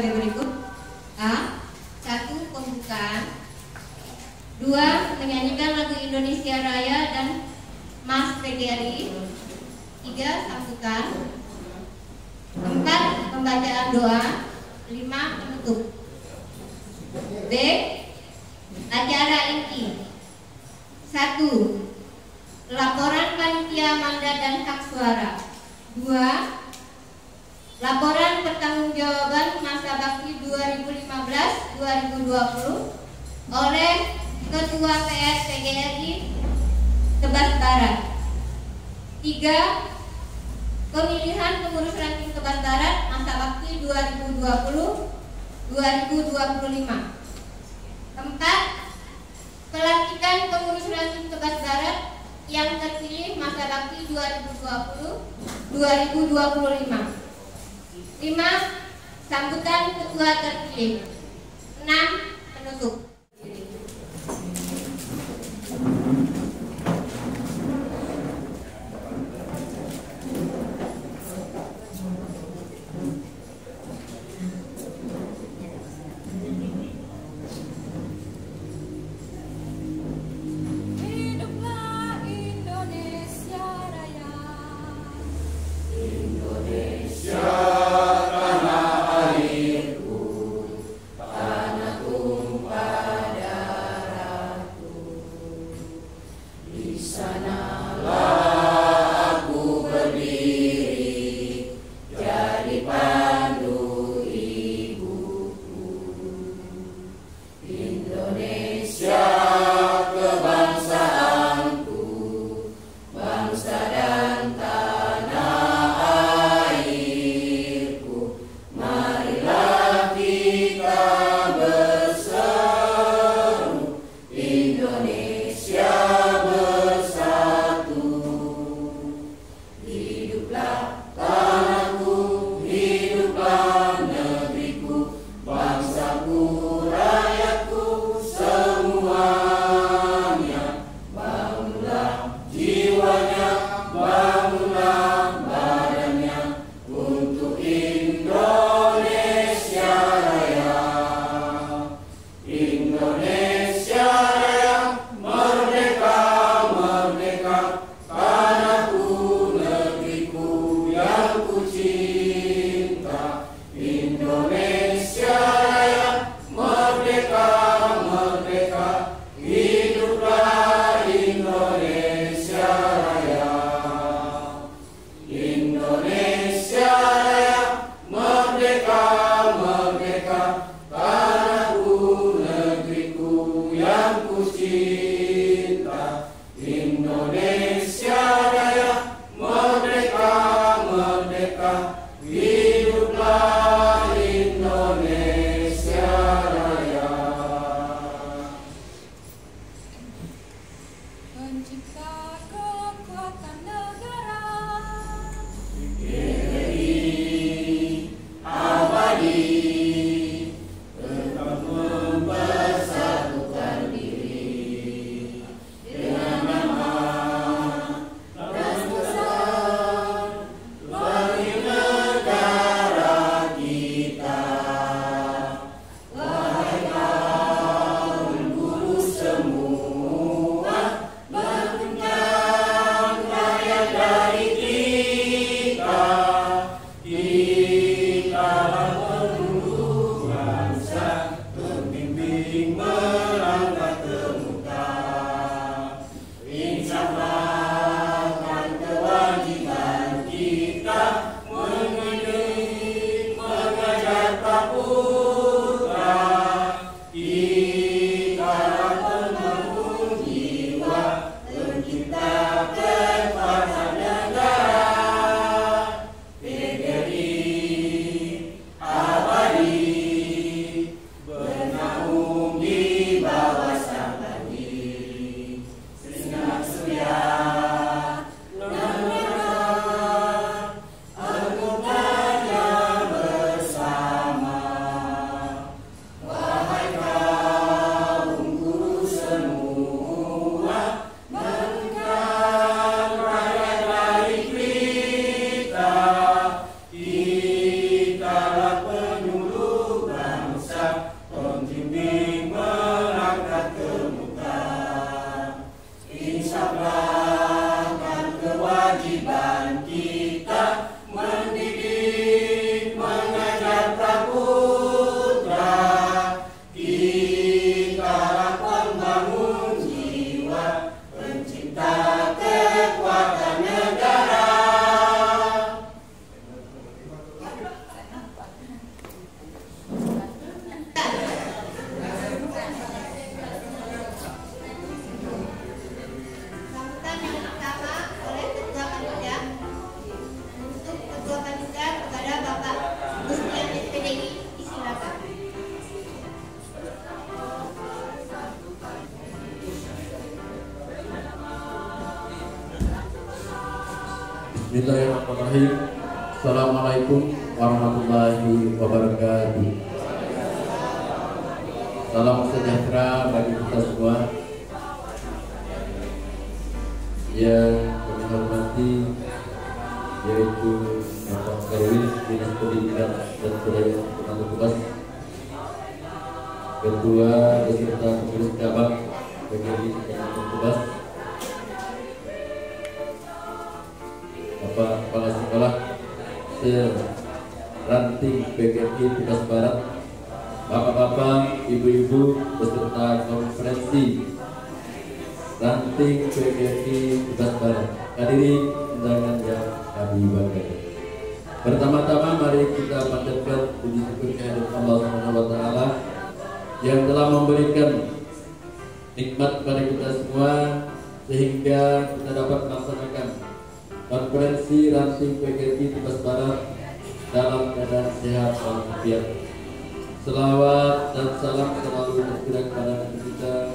sebagai berikut. A. 1. Pembukaan. 2. Menyanyikan lagu Indonesia Raya dan Mas PGRI. 3. Sambutan. 4. Pembacaan doa. 5. Penutup. B. Acara inti. 1. Laporan panitia mandat dan hak suara. 2. Laporan pertanggungjawaban masa bakti 2015-2020 oleh Ketua PR PGRI Tebas Barat. 3. Pemilihan pengurus ranting Tebas Barat masa bakti 2020-2025. 4. Pelantikan pengurus ranting Tebas Barat yang terpilih masa bakti 2020-2025. 5. Sambutan ketua terpilih. 6. Penutup. Bismillahirrahmanirrahim. Assalamualaikum warahmatullahi wabarakatuh. Salam sejahtera bagi kita semua. Yang kami hormati yaitu Bapak Karwis Dinas Pendidikan dan Kebudayaan Tugas, Ketua beserta pengurus cabang PGRI Kecamatan Tugas, Bapak Kepala Sekolah Ranting PGRI Tugas Barat, Bapak-bapak, ibu-ibu beserta konferensi Ranting PGRI Tugas Barat, hadirin undangan yang kami banggakan. Pertama-tama mari kita panjatkan puji syukur kehadirat Allah SWT yang telah memberikan nikmat kepada kita semua sehingga kita dapat melaksanakan konferensi Ranting PGRI Tugas Barat dalam keadaan sehat walafiat. Selawat dan salam selalu tercurah kepada Nabi kita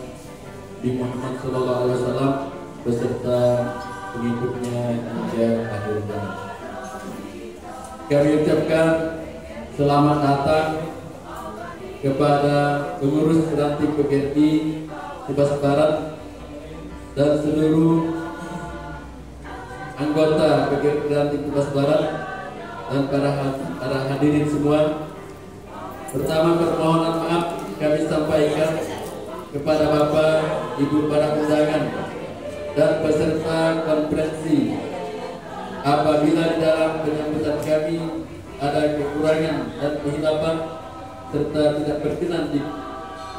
di Muhammad SAW beserta pengikutnya hingga akhir zaman. Kami ucapkan selamat datang kepada pengurus Ranting PGRI Tugas Barat dan seluruh anggota PGRI Ranting Tugas Barat dan para hadirin semua. Pertama, permohonan maaf kami sampaikan kepada Bapak, Ibu para undangan dan peserta konferensi apabila di dalam penyambutan kami ada kekurangan dan kehilafan serta tidak berkenan di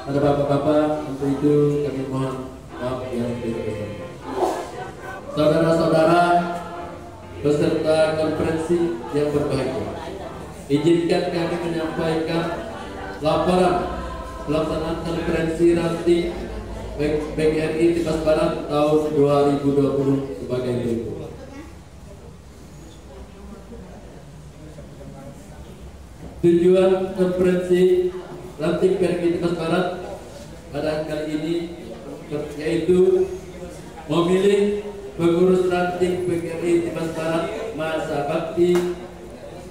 pada bapak-bapak, untuk itu kami mohon maaf yang sebesar-besarnya. Saudara-saudara peserta konferensi yang berbahagia, izinkan kami menyampaikan laporan pelaksanaan konferensi Ranting PGRI Tugas Barat tahun 2020 sebagai berikut. Tujuan konferensi Ranting PGRI Tugas Barat pada kali ini yaitu memilih pengurus Ranting PGRI Tugas Barat masa bakti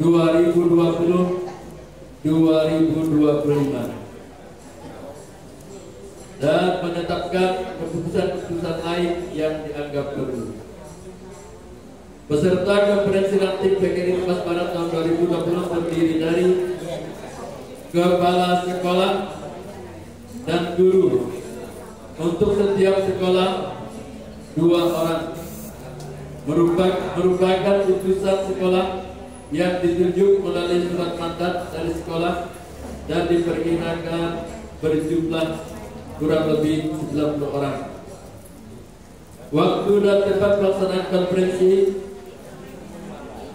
2020-2025 dan menetapkan keputusan-keputusan lain yang dianggap perlu. Peserta konferensi Ranting PGRI Tugas Barat tahun 2020 terdiri dari kepala sekolah dan guru. Untuk setiap sekolah 2 orang, merupakan utusan sekolah yang ditunjuk melalui surat mandat dari sekolah dan diperkirakan berjumlah kurang lebih 90 orang. Waktu dan tempat pelaksanaan konferensi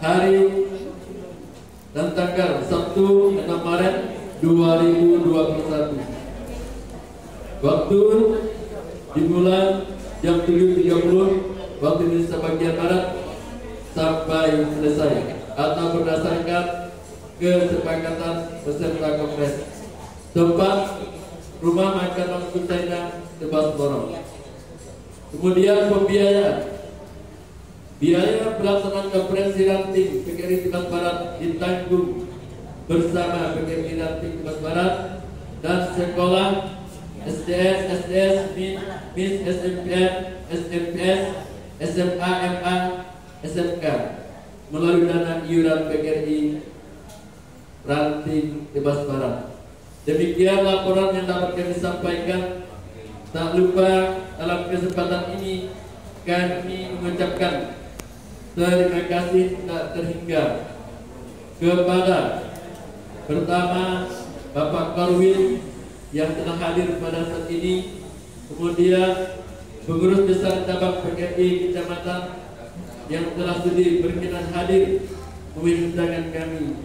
hari dan tanggal Sabtu 6 Maret 2021. Waktu dimulai jam 7.30 waktu Indonesia bagian Barat sampai selesai atau berdasarkan kesepakatan peserta kongres. Tempat rumah makan Mas Kusaina Tebas Borong. Kemudian pembiayaan. Biaya pelaksanaan konferensi Ranting PGRI Tugas Barat ditanggung bersama PGRI Ranting Tugas Barat dan sekolah SDS, SDS, MIS, SMPN, SMPS, SMA, MA, SMK melalui dana iuran PGRI Ranting Tugas Barat. Demikian laporan yang dapat kami sampaikan. Tak lupa dalam kesempatan ini kami mengucapkan terima kasih tak terhingga kepada pertama Bapak Karwin yang telah hadir pada saat ini, kemudian pengurus besar cabang PGRI Kecamatan yang telah sudi berkenan hadir memenuhi undangan kami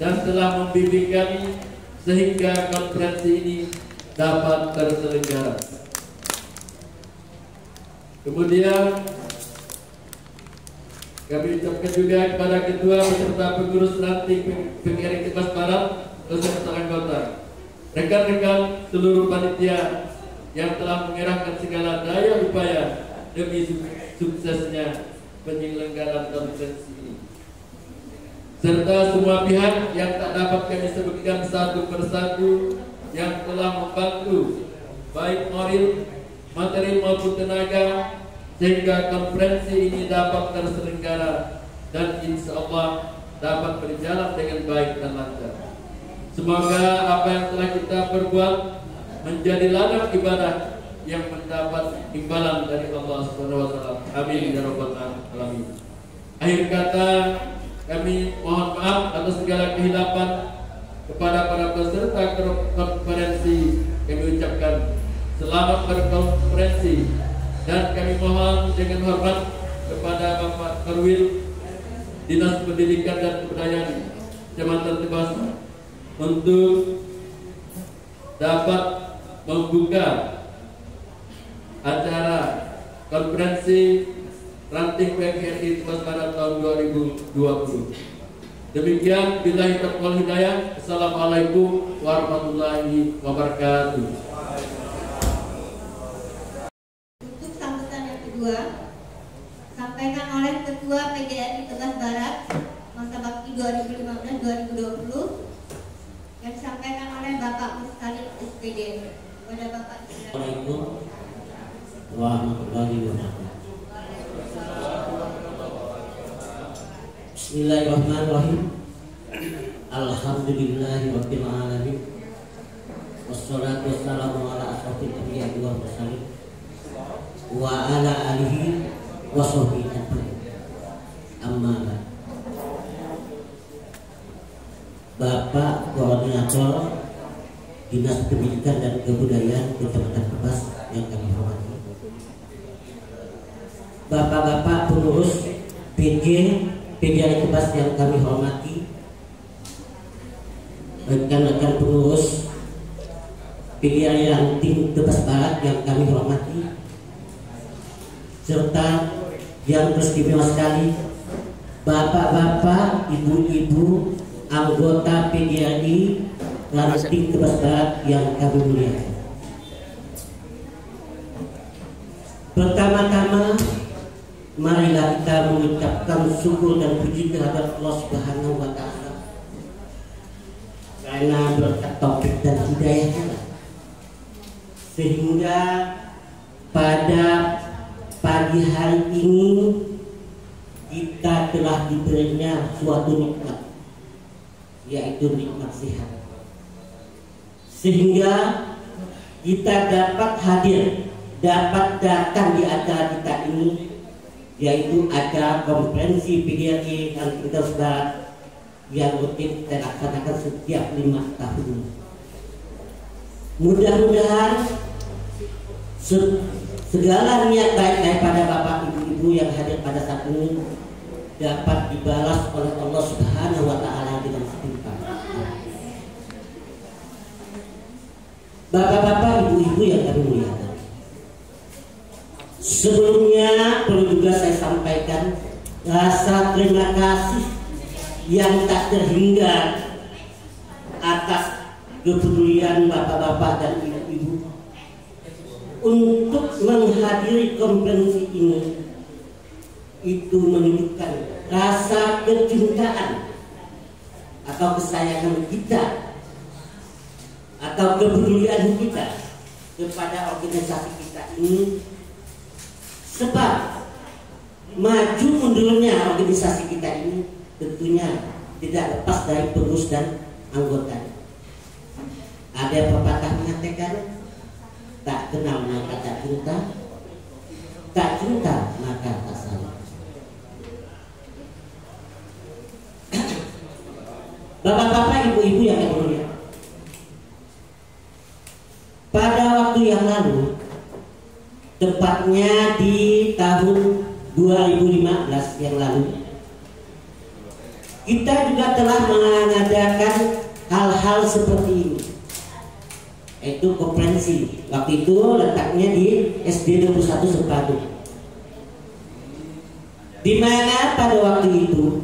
dan telah membimbing kami sehingga konferensi ini dapat terselenggara. Kemudian kami ucapkan juga kepada ketua beserta pengurus Ranting PGRI Tugas Barat beserta anggota, rekan-rekan seluruh panitia yang telah mengerahkan segala daya upaya demi suksesnya penyelenggaraan konferensi ini, serta semua pihak yang tak dapat kami sebutkan satu persatu yang telah membantu baik moral, materi maupun tenaga sehingga konferensi ini dapat terselenggara dan insya Allah dapat berjalan dengan baik dan lancar. Semoga apa yang telah kita perbuat menjadi ladang ibadah yang mendapat imbalan dari Allah Subhanahu wa taala. Amin ya rabbal alamin. Akhir kata, kami mohon maaf atas segala kehilapan. Kepada para peserta konferensi kami ucapkan selamat berkonferensi, dan kami mohon dengan hormat kepada Bapak Perwil Dinas Pendidikan dan Kebudayaan Kecamatan Tebas untuk dapat membuka acara konferensi ranting PGRI Tebas Barat tahun 2020. Demikian, billahi taufiq wal hidayah. Assalamualaikum warahmatullahi wabarakatuh. Untuk sambutan yang kedua, sampaikan oleh Ketua PGRI Tebas Barat masa bakti 2015-2020 yang disampaikan oleh Bapak Mustalib SPD. Kepada Bapak. Assalamualaikum warahmatullahi wabarakatuh. Bismillahirrahmanirrahim. Alhamdulillahirabbil alamin. Wassalatu wassalamu ala asyrofil anbiya'i wal mursalin wa ala alihi wa sahbihi ajmain. Amma ba'd. Bapak Koordinator Dinas Pendidikan dan Kebudayaan Kecamatan Tebas yang kami hormati, Bapak-bapak pengurus PGRI Tebas yang kami hormati, rekan-rekan pengurus PGRI Ranting Tebas Barat yang kami hormati, serta yang beristimewa sekali bapak-bapak, ibu-ibu anggota PGRI Ranting Tebas Barat yang kami muliakan. Pertama-tama, marilah kita mengucapkan syukur dan puji terhadap Allah Subhanahu wa taala karena berkat taufik dan hidayahnya, sehingga pada pagi hari ini kita telah diberinya suatu nikmat, yaitu nikmat sehat, sehingga kita dapat hadir, dapat datang di acara kita ini, yaitu acara konferensi PGRI Ranting Tebas Barat yang rutin kita laksanakan setiap 5 tahun. Mudah-mudahan segala niat baik daripada bapak ibu-ibu yang hadir pada saat ini dapat dibalas oleh Allah Subhanahu wa taala dengan setimpal. Bapak-bapak, ibu-ibu yang kami muliakan, sebelumnya perlu juga saya sampaikan rasa terima kasih yang tak terhingga atas kepedulian bapak-bapak dan ibu-ibu untuk menghadiri konferensi ini. Itu menunjukkan rasa kecintaan atau kesayangan kita atau kepedulian kita kepada organisasi kita ini. Sebab maju mundurnya organisasi kita ini tentunya tidak lepas dari pengurus dan anggota. Ada pepatah mengatakan, tak kenal maka tak cinta, tak cinta maka tak sayang. Bapak-bapak, ibu-ibu yang kami muliakan, pada waktu yang lalu, tepatnya di tahun 2015 yang lalu, kita juga telah mengadakan hal-hal seperti ini, yaitu konferensi. Waktu itu letaknya di SD 21 Sepadu, di mana pada waktu itu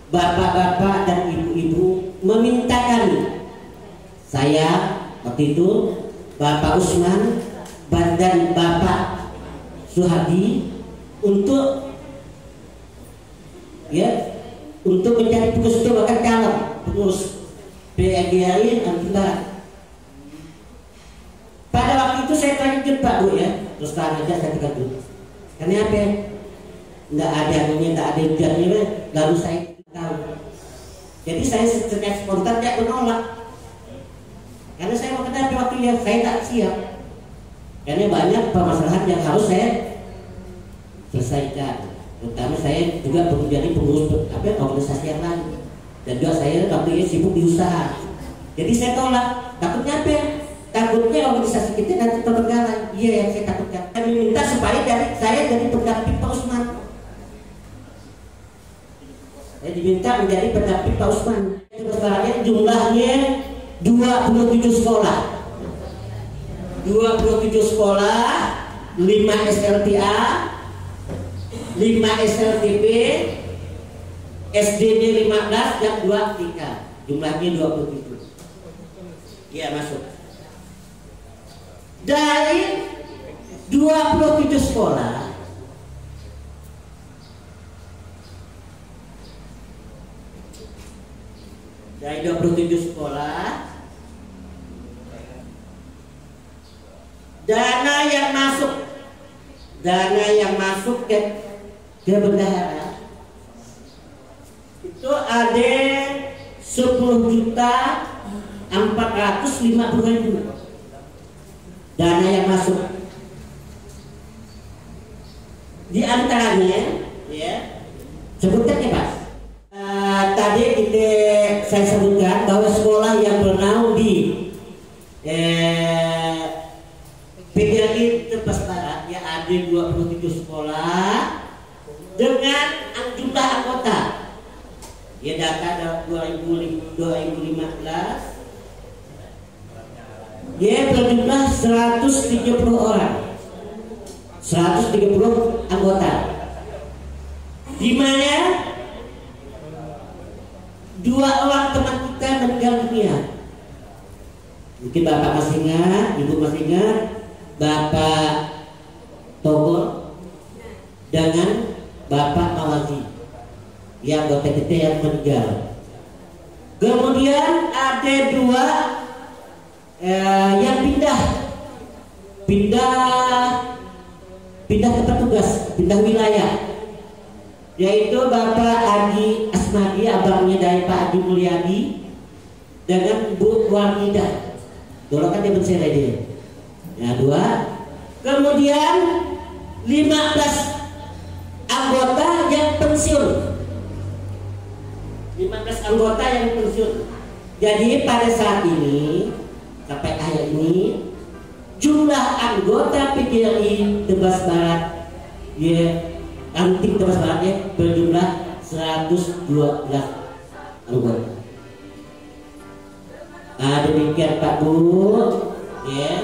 bapak-bapak dan ibu-ibu meminta kami, saya waktu itu, Bapak Usman dan Bapak Suhadi, untuk mencari pengurus itu bahkan calon pengurus PGRI Anti Barat. Pada waktu itu saya terkejut Pak Bu ya, terus terang aja saya terkejut. Karena apa? Nggak ada anunya, nggak ada ujiannya, lalu saya tahu. Jadi saya secara spontan tidak menolak. Karena saya mau kenapa waktu itu saya tak siap. Karena banyak permasalahan yang harus saya selesaikan. Terutama saya juga menjadi pengurus organisasi yang lain. Dan juga saya waktu itu sibuk di usaha. Jadi saya tolak. Takutnya apa? Takutnya organisasi kita nanti terbengkalai. Iya yang saya takutkan. Saya minta supaya saya jadi pendamping Pak Usman. Saya diminta menjadi pendamping Pak Usman. Sebenarnya jumlahnya 27 sekolah. 27 sekolah, 5 SLTA, 5 SLTP, SD-nya 15 dan 2 TK. Jumlahnya 27. Iya masuk. Dari 27 sekolah, dana yang masuk ke bendahara itu ada 10.450.000 dana yang masuk. Di antaranya ya sebutkan ya Pak. Tadi saya sebutkan bahwa sekolah yang bernaung di PGRI Tebas Barat ya ada 27 sekolah dengan jumlah anggota ya data 2015 ya berjumlah 130 orang, 130 anggota, di mana 2 orang teman kita meninggal dunia. Mungkin Bapak masih ingat, Ibu masih ingat, Bapak Togor dengan Bapak Mawazi yang anggota kita yang meninggal. Kemudian ada 2 yang pindah tempat tugas, pindah wilayah, yaitu Bapak Haji Asmadi, abangnya dari Pak Haji Mulyadi, dengan Bu Wamidah. Dulu kan dia mencerai dia. Ya 2. Kemudian 15 anggota yang pensiun. 15 anggota yang pensiun. Jadi pada saat ini sampai akhir ini jumlah anggota PGRI Tebas Barat ya Anti Tebas Barat ya berjumlah 112 anggota. Demikian Pak Bu ya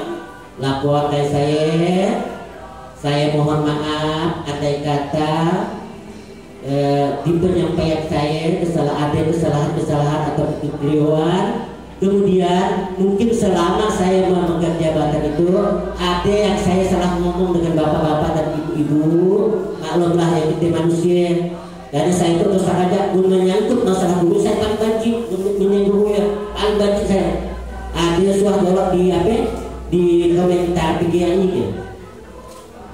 laporan dari saya mohon maaf andai kata di penyampaian saya kesalahan atau kekeliruan. Kemudian mungkin selama saya memegang jabatan itu ada yang saya salah ngomong dengan bapak-bapak dan ibu-ibu, maklumlah ya kita manusia. Karena saya itu terus aja menyangkut masalah guru, saya paling benci menyinggung ya, paling benci saya. Ada suara di komentar PGRI ya.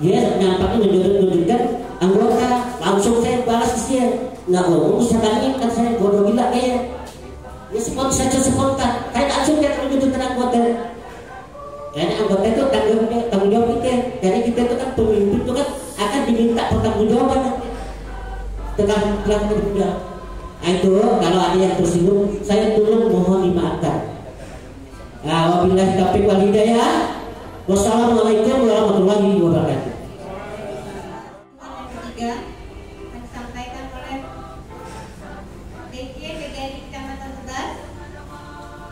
Ya nampaknya menunjukkan anggota, langsung saya balas dia, nggak ngomong sekali kan saya bodoh gila kayak. Ya spontan, kayak langsung dia menunjukkan anggota. Karena anggota itu tanggung jawab kita. Karena kita itu kan pemimpin itu kan akan diminta pertanggungjawaban tentang kerja. Nah itu kalau ada yang tersinggung, saya tolong mohon dimaafkan. Wabillahi taufiq wal hidayah. Wassalamualaikum warahmatullahi wabarakatuh. Yang disampaikan oleh DJ PGRI Kecamatan Tebas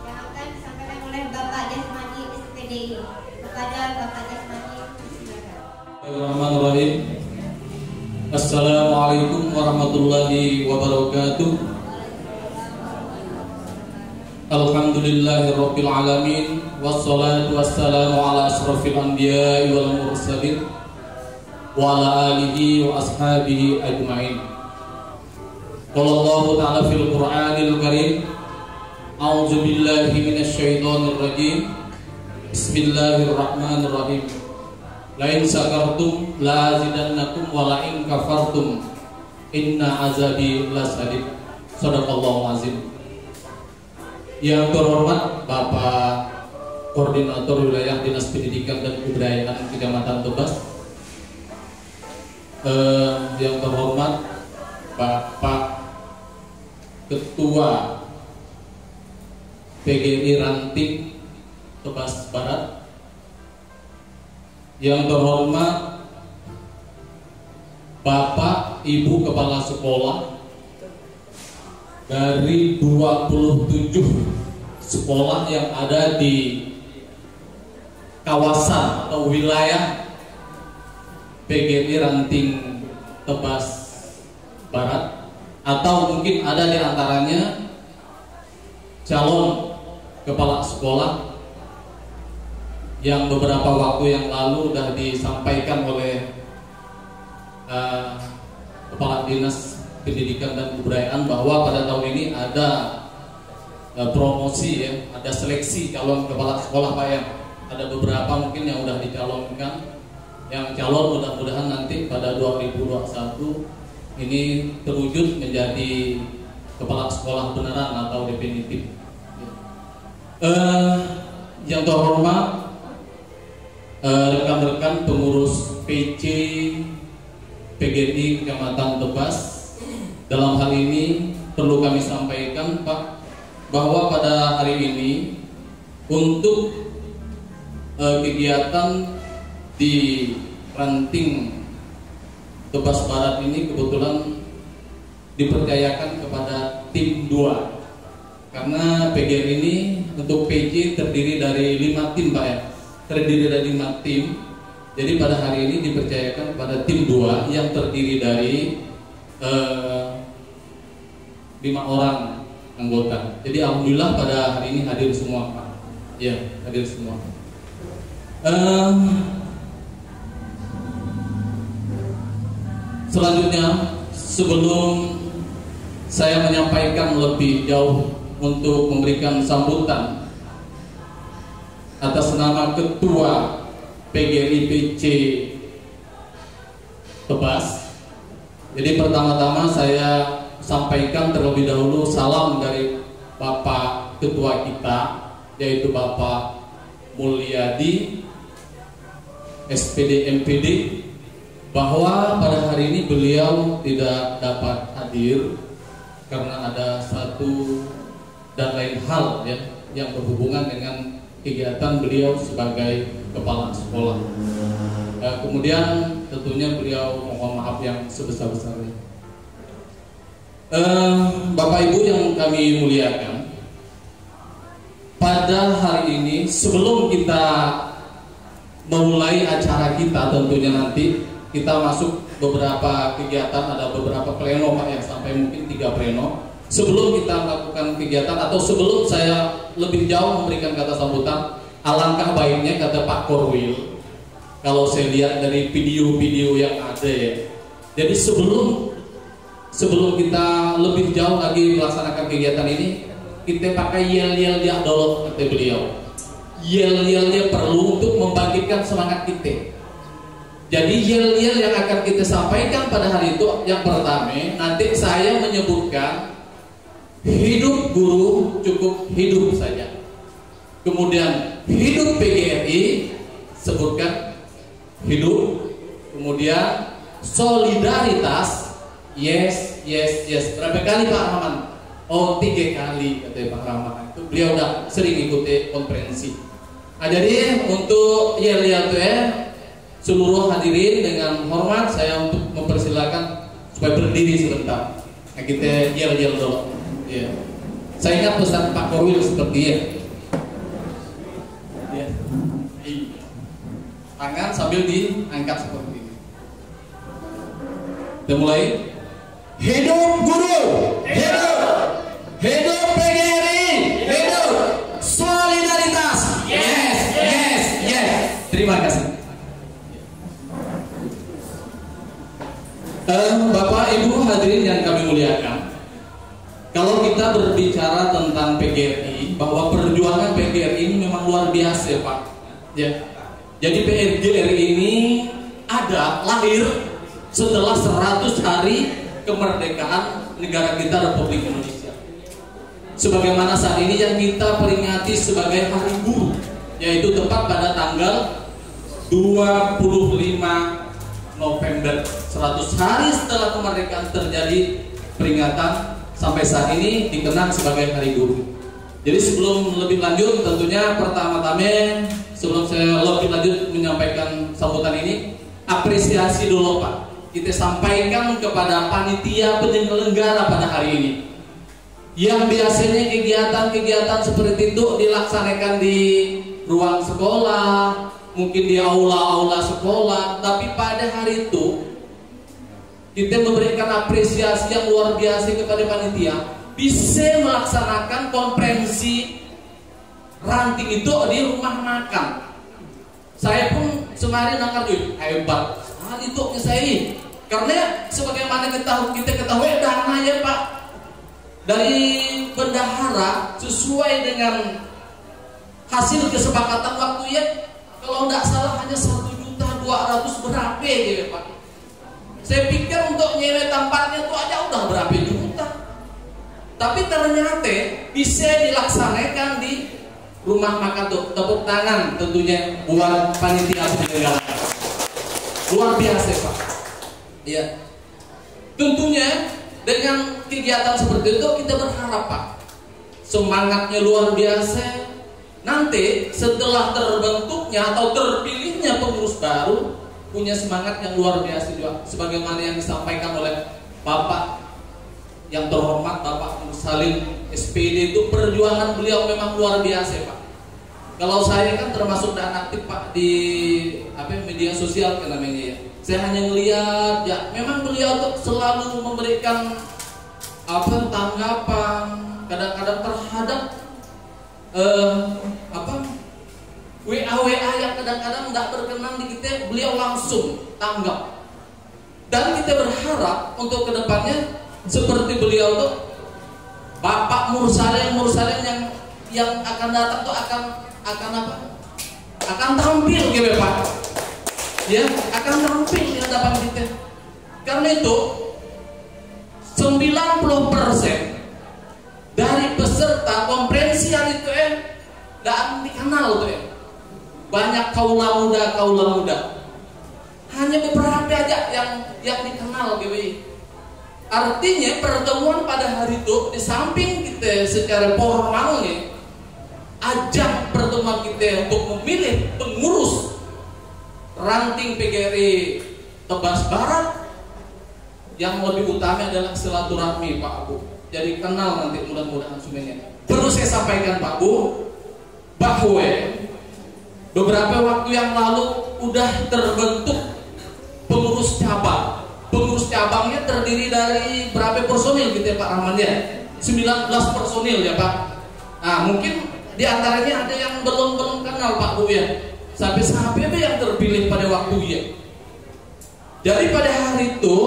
yang akan disampaikan oleh Bapak Jasmani SPDI. Kepada Bapak Jasmani, silakan. Bismillahirrahmanirrahim. Assalamualaikum warahmatullahi wabarakatuh. Alhamdulillahirabbil alamin wassalatu wassalamu ala asrofil anbiya'i wal mursalin wa ala alihi wa ashabihi ajmain. Qala Allah Ta'ala fil Qur'anil Karim, A'udzu billahi minasyaitonir rajim. Bismillahirrahmanirrahim. La in syakartum la azidannakum wa la in kafartum inna azabi lasadid. Shadaqallahu azim. Yang terhormat Bapak Koordinator Wilayah Dinas Pendidikan dan Kebudayaan Kecamatan Tebas, yang terhormat Bapak Ketua PGRI Ranting Tebas Barat, yang terhormat Bapak Ibu Kepala Sekolah dari 27 sekolah yang ada di kawasan atau wilayah PGRI Ranting Tebas Barat, atau mungkin ada di antaranya calon kepala sekolah yang beberapa waktu yang lalu sudah disampaikan oleh Kepala Dinas Pendidikan dan Kebudayaan bahwa pada tahun ini ada promosi, ya, ada seleksi calon kepala sekolah, Pak, ya. Ada beberapa mungkin yang sudah dicalonkan, yang calon mudah-mudahan nanti pada 2021 ini terwujud menjadi kepala sekolah beneran atau definitif. Yang terhormat rekan-rekan pengurus PC PGRI Kecamatan Tebas, dalam hal ini perlu kami sampaikan, Pak, bahwa pada hari ini untuk kegiatan di Ranting Tebas Barat ini kebetulan dipercayakan kepada tim 2, karena PGRI ini untuk PC terdiri dari 5 tim, Pak, ya, terdiri dari 5 tim. Jadi pada hari ini dipercayakan kepada tim 2 yang terdiri dari 5 orang anggota. Jadi alhamdulillah pada hari ini hadir semua, Pak. Ya, hadir semua. Selanjutnya, sebelum saya menyampaikan lebih jauh untuk memberikan sambutan atas nama Ketua PGRI PC Tebas, jadi pertama-tama saya sampaikan terlebih dahulu salam dari Bapak Ketua kita, yaitu Bapak Mulyadi SPD MPD, bahwa pada hari ini beliau tidak dapat hadir karena ada satu dan lain hal, ya, yang berhubungan dengan kegiatan beliau sebagai kepala sekolah. Kemudian tentunya beliau mohon maaf yang sebesar-besarnya. Bapak Ibu yang kami muliakan, pada hari ini sebelum kita memulai acara kita, tentunya nanti kita masuk beberapa kegiatan, ada beberapa pleno, Pak, ya, sampai mungkin 3 pleno. Sebelum kita melakukan kegiatan atau sebelum saya lebih jauh memberikan kata sambutan, alangkah baiknya kata Pak Korwil, kalau saya lihat dari video-video yang ada, ya, jadi sebelum kita lebih jauh lagi melaksanakan kegiatan ini, kita pakai yel-yel dia dulu, kata beliau. Yel-yelnya perlu untuk membangkitkan semangat kita. Jadi yel-yel yang akan kita sampaikan pada hari itu, yang pertama nanti saya menyebutkan hidup guru cukup hidup saja. Kemudian hidup PGRI sebutkan hidup. Kemudian solidaritas, yes. Berapa kali Pak Rahman? Oh, 3 kali kata Pak Rahman. Itu beliau udah sering ikuti konferensi. Nah, jadi untuk yel-yel itu, seluruh hadirin dengan hormat saya untuk mempersilakan supaya berdiri sebentar. Nah, kita yel-yel dulu. Ya. Saya ingat pesan Pak Korwil seperti ya. Tangan sambil diangkat seperti ini. Kita mulai. Hidup guru, hidup PGRI, hidup solidaritas. Yes. Terima kasih. Bapak Ibu hadirin yang kami muliakan, Kalau kita berbicara tentang PGRI, bahwa perjuangan PGRI ini memang luar biasa, Pak. Ya. Jadi PGRI ini lahir setelah 100 hari kemerdekaan negara kita Republik Indonesia. Sebagaimana saat ini yang kita peringati sebagai Hari Guru, yaitu tepat pada tanggal 25 November, 100 hari setelah kemerdekaan terjadi peringatan. Sampai saat ini dikenang sebagai Hari Guru. Jadi sebelum lebih lanjut, tentunya pertama-tama sebelum saya lebih lanjut menyampaikan sambutan ini, apresiasi dulu Pak. Kita sampaikan kepada panitia penyelenggara pada hari ini. Yang biasanya kegiatan-kegiatan seperti itu dilaksanakan di ruang sekolah, mungkin di aula-aula sekolah, tapi pada hari itu kita memberikan apresiasi yang luar biasa kepada panitia, bisa melaksanakan konferensi ranting itu di rumah makan. Saya pun semarin nangkar, hebat sekali itu saya ini. Karena sebagaimana kita ketahui dana ya Pak dari bendahara sesuai dengan hasil kesepakatan waktu ya, kalau tidak salah hanya 1.200.000 berapa ya Pak. Saya pikir untuk nyewa tempatnya itu aja udah berapa juta. Tapi ternyata bisa dilaksanakan di rumah makan tuh. Tepuk tangan tentunya buat panitia penyelenggara. Luar biasa Pak. Ya. Tentunya dengan kegiatan seperti itu kita berharap Pak, semangatnya luar biasa. Nanti setelah terbentuknya atau terpilihnya pengurus baru, punya semangat yang luar biasa juga, sebagaimana yang disampaikan oleh Bapak yang terhormat Bapak Mursalim SPD. Itu perjuangan beliau memang luar biasa Pak. Kalau saya kan termasuk dan aktif Pak di media sosial kan namanya ya. Saya hanya melihat ya, memang beliau tuh selalu memberikan tanggapan kadang-kadang terhadap WA yang kadang-kadang tidak berkenan di kita, beliau langsung tanggap. Dan kita berharap untuk kedepannya seperti beliau tuh Bapak Mursalim yang akan datang tuh akan tampil gitu Pak. Ya, akan tampil di hadapan kita. Karena itu 90% dari peserta konferensi hari itu tidak dikenal tuh banyak kaula muda. Hanya beberapa aja yang dikenal gitu. Artinya pertemuan pada hari itu di samping kita secara formalnya ajang pertemuan kita untuk memilih pengurus ranting PGRI Tebas Barat, yang lebih utama adalah silaturahmi Pak Bu. Jadi kenal nanti mudah-mudahan semuanya. Perlu saya sampaikan Pak Bu bahwa beberapa waktu yang lalu udah terbentuk pengurus cabang. Pengurus cabangnya terdiri dari berapa personil gitu ya Pak Rahman ya? 19 personil ya Pak. Nah mungkin diantaranya ada yang belum kenal Pak Bu ya. Sampai yang terpilih pada waktu ya. Jadi pada hari itu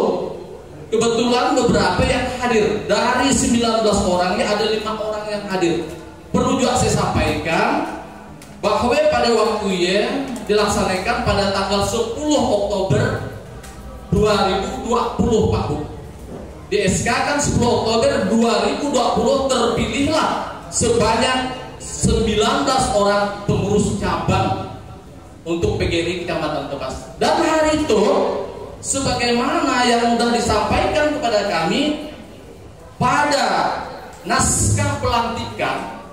kebetulan beberapa yang hadir. Dari 19 orangnya ada 5 orang yang hadir. Perlu juga saya sampaikan bahwa pada waktu ya dilaksanakan pada tanggal 10 Oktober 2020 Pak Bu. Di SK kan 10 Oktober 2020 terpilihlah sebanyak 19 orang pengurus cabang untuk PGRI Kecamatan Tebas. Dan hari itu sebagaimana yang sudah disampaikan kepada kami pada naskah pelantikan,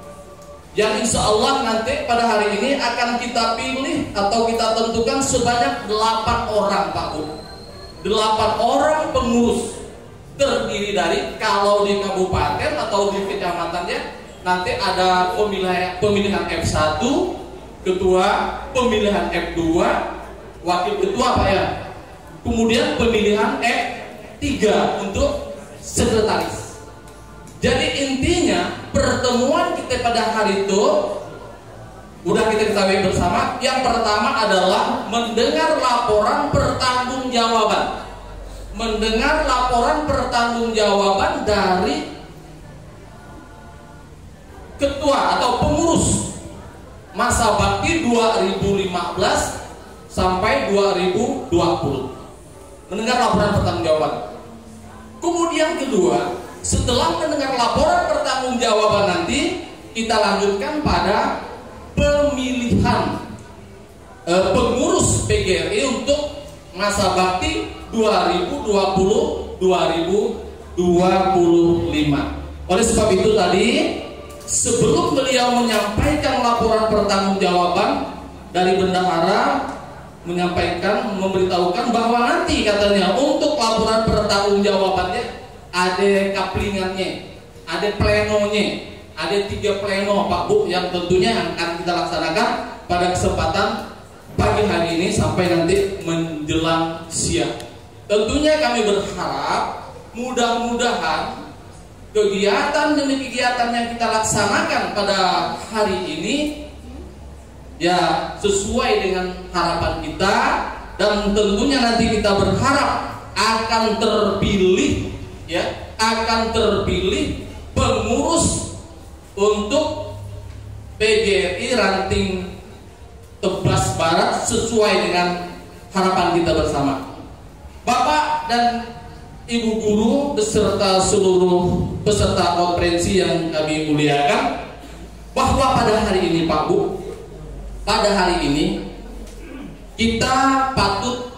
yang insya Allah nanti pada hari ini akan kita pilih atau kita tentukan sebanyak 8 orang Pak Bu. 8 orang pengurus, terdiri dari kalau di kabupaten atau di kecamatannya nanti ada pemilihan F1, ketua, pemilihan F2, wakil ketua Pak ya. Kemudian pemilihan F3 untuk sekretaris. Jadi intinya pertemuan kita pada hari itu udah kita ketahui bersama. Yang pertama adalah mendengar laporan pertanggungjawaban. Mendengar laporan pertanggungjawaban dari ketua atau pengurus masa bakti 2015 sampai 2020. Mendengar laporan pertanggungjawaban. Kemudian kedua, setelah mendengar laporan pertanggungjawaban nanti, kita lanjutkan pada pemilihan pengurus PGRI untuk masa bakti 2020-2025. Oleh sebab itu tadi, sebelum beliau menyampaikan laporan pertanggungjawaban dari bendahara, menyampaikan, memberitahukan bahwa nanti katanya untuk laporan pertanggungjawabannya ada kaplingannya, ada plenonya, ada 3 pleno Pak Bu yang tentunya akan kita laksanakan pada kesempatan pagi hari ini sampai nanti menjelang siang. Tentunya kami berharap mudah-mudahan kegiatan demi kegiatan yang kita laksanakan pada hari ini ya sesuai dengan harapan kita, dan tentunya nanti kita berharap akan terpilih pengurus untuk PGRI Ranting Tebas Barat sesuai dengan harapan kita bersama. Bapak dan Ibu guru beserta seluruh peserta konferensi yang kami muliakan, bahwa pada hari ini Pak Bu, pada hari ini kita patut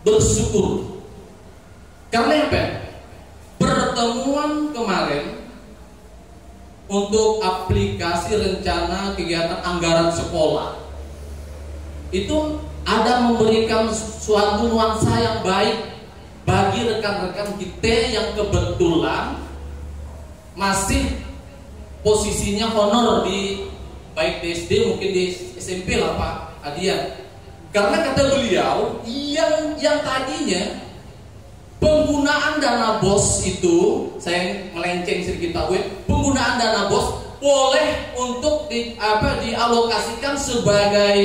bersyukur karena apa? Pertemuan kemarin untuk aplikasi rencana kegiatan anggaran sekolah itu ada memberikan suatu nuansa yang baik bagi rekan-rekan kita yang kebetulan masih posisinya honor di baik di SD mungkin di SMP lah Pak Adian. Karena kata beliau yang tadinya penggunaan dana BOS itu, saya melenceng sedikit Pak Wib, penggunaan dana BOS boleh untuk dialokasikan sebagai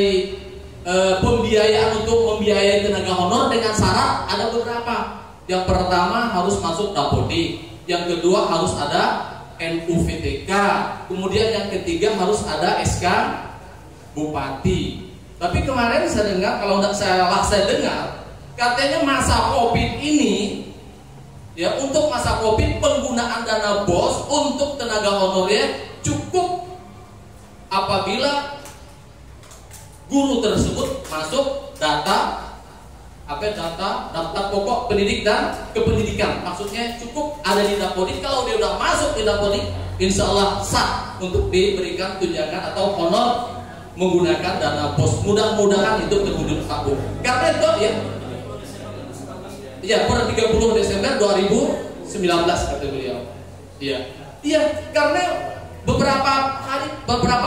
pembiayaan untuk membiayai tenaga honor dengan syarat ada beberapa. Yang pertama harus masuk Dapodik, yang kedua harus ada NUVTK, kemudian yang ketiga harus ada SK Bupati. Tapi kemarin saya dengar, kalau tidak saya dengar, katanya masa COVID ini ya, untuk masa COVID penggunaan dana BOS untuk tenaga honornya cukup apabila guru tersebut masuk data pokok pendidik dan kependidikan. Maksudnya cukup ada di Dapodik. Kalau dia udah masuk di Dapodik, insya Allah sah untuk diberikan tunjangan atau honor menggunakan dana BOS. Mudah-mudahan itu terwujud Pak Bu. Karena itu ya per 30 Desember 2019 kata beliau. Iya, karena beberapa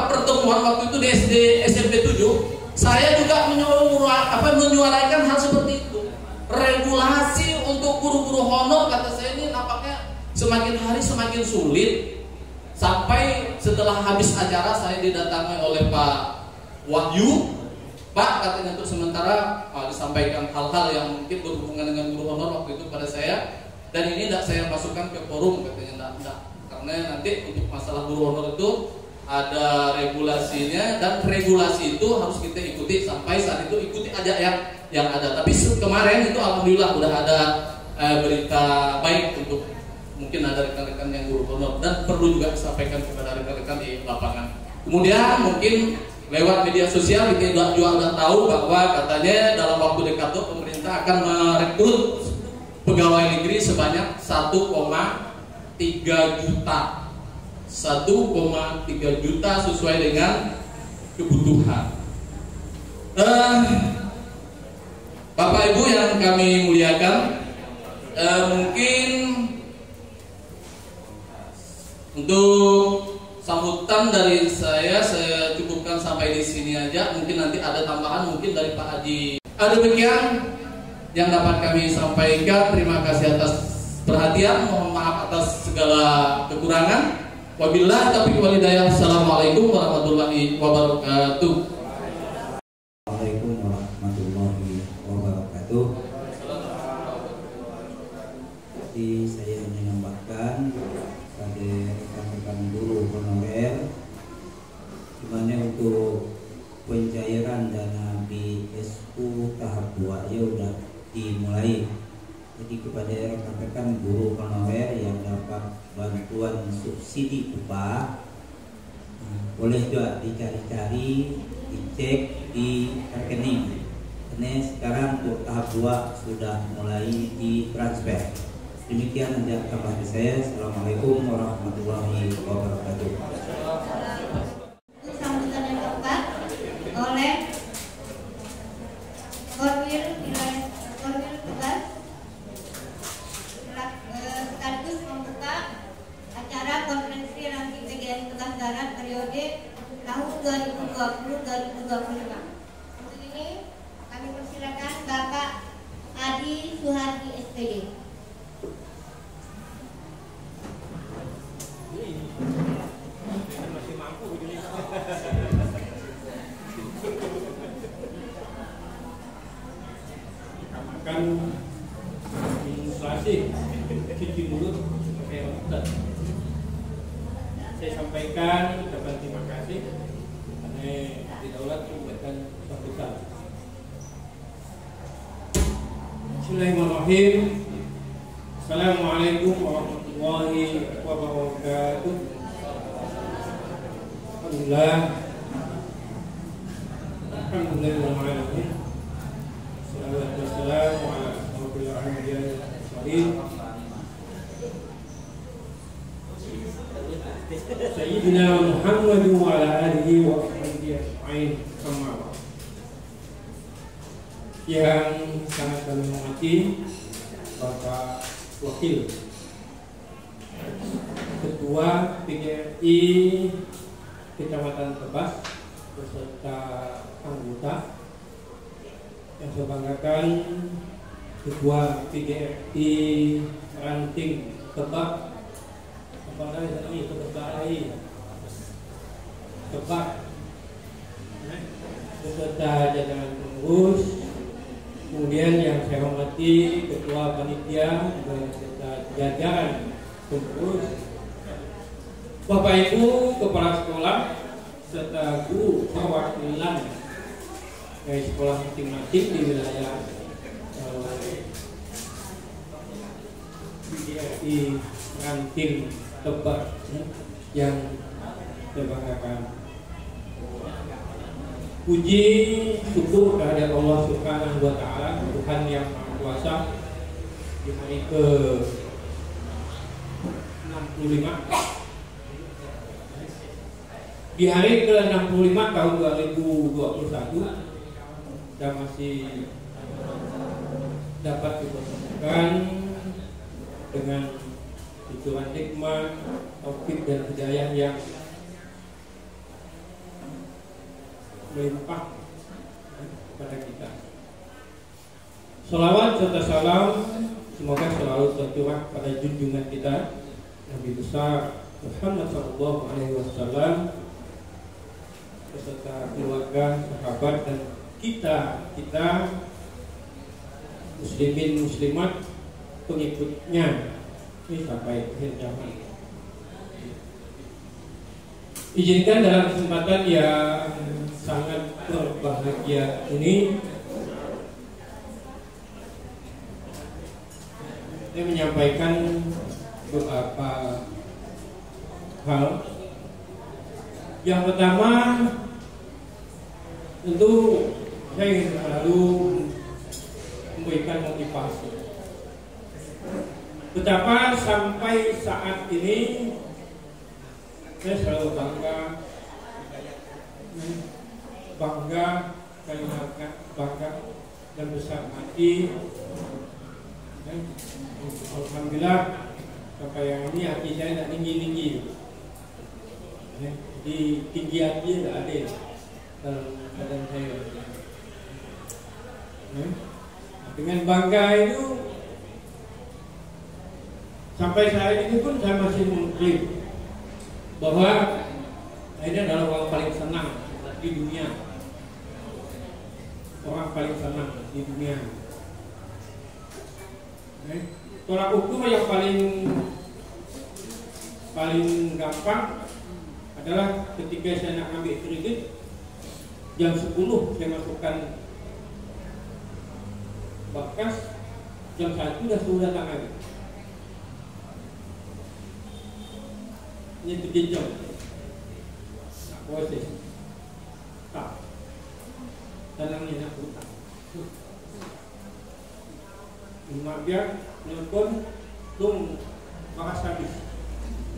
pertemuan waktu itu di SD SMP 7 saya juga menyuarakan hal seperti itu. Regulasi untuk guru-guru honor kata saya ini nampaknya semakin hari semakin sulit. Sampai setelah habis acara saya didatangi oleh Pak Wahyu, Pak katanya untuk sementara disampaikan hal-hal yang mungkin berhubungan dengan guru honor waktu itu pada saya, dan ini tidak saya masukkan ke forum katanya tidak. Karena nanti untuk masalah guru honor itu ada regulasinya, dan regulasi itu harus kita ikuti sampai saat itu ikuti aja yang ada. Tapi kemarin itu alhamdulillah udah ada berita baik untuk mungkin ada rekan-rekan yang guru honor, dan perlu juga disampaikan kepada rekan-rekan di lapangan. Kemudian mungkin lewat media sosial kita juga udah tahu bahwa katanya dalam waktu dekat itu pemerintah akan merekrut pegawai negeri sebanyak 1,3 juta. 1,3 juta sesuai dengan kebutuhan. Bapak Ibu yang kami muliakan, mungkin untuk sambutan dari saya cukupkan sampai di sini aja. Mungkin nanti ada tambahan mungkin dari Pak Haji. Demikian yang dapat kami sampaikan. Terima kasih atas perhatian. Mohon maaf atas segala kekurangan. Wabillahi taufiq wal hidayah. Assalamualaikum warahmatullahi wabarakatuh. Waalaikumsalam warahmatullahi wabarakatuh. Jadi saya ingin menambahkan pada rekan-rekan guru kepada rekan-rekan guru honorer yang dapat bantuan subsidi upah, boleh juga dicari-cari, dicek di rekening. Ini sekarang untuk tahap 2 sudah mulai ditransfer. Demikian aja tambahan saya. Assalamualaikum warahmatullahi wabarakatuh. Sambutan yang keempat oleh Korwil Tugas sekaligus membuka acara konferensi ranking PGRI Tugas Barat periode tahun 2020-2025. Untuk ini kami persilakan Bapak Adi Suhardi SPD. Akan inflasi cuci mulut pakai obat. Saya sampaikan ucapan terima kasih karena Didaulat memberikan sambutan. Bismillahirrahmanirrahim. Assalamualaikum warahmatullahi wabarakatuh. Alhamdulillah. Wassalamu ala asyrofil anbiya'i wal mursalin Sayyidina Muhammad wa ala alihi wa sahbihi ajma'in. Amma ba'd. Yang sangat kami hormati Bapak Wakil Ketua PGRI Kecamatan Tebas beserta anggota, yang saya banggakan Ketua PGRI Ranting Tebak, Tebak beserta jajaran pengurus, kemudian yang saya hormati Ketua Panitia beserta jajaran pengurus, Bapak Ibu Kepala Sekolah serta guru perwakilan dari sekolah masing-masing di wilayah PGRI Ranting Tebak yang saya banggakan. Puji syukur kehadirat Allah Subhanahu wa Ta'ala, Tuhan yang Maha Kuasa, di hari ke-65 di hari ke-65 tahun 2021 kita masih dapat dipertemukan dengan tujuan hikmah, taufik dan hidayah yang melimpah kepada kita. Salawat serta salam semoga selalu tercurah pada junjungan kita Nabi besar Muhammad SAW beserta keluarga, sahabat dan kita muslimin muslimat pengikutnya ini sampai akhir zaman. Izinkan dalam kesempatan yang sangat berbahagia ini saya menyampaikan beberapa hal. Yang pertama, tentu saya ingin selalu memberikan motivasi betapa sampai saat ini saya selalu bangga dan besar hati. Alhamdulillah sampai yang ini hati saya tidak tinggi-tinggi. Di tinggi hati tidak ada dalam badan saya. Dengan bangga itu sampai saat ini pun saya masih mengklaim bahwa ini adalah orang paling senang di dunia. Orang paling senang di dunia. Tolak ukur yang paling gampang adalah ketika saya nak ambil kredit jam 10 saya masukkan berkas, jam 1 dah suruh datang lagi. Ini 3 jam. Tak proses. Tak. Tanangnya nak hutang. Mak dia nelpon, tung makas habis.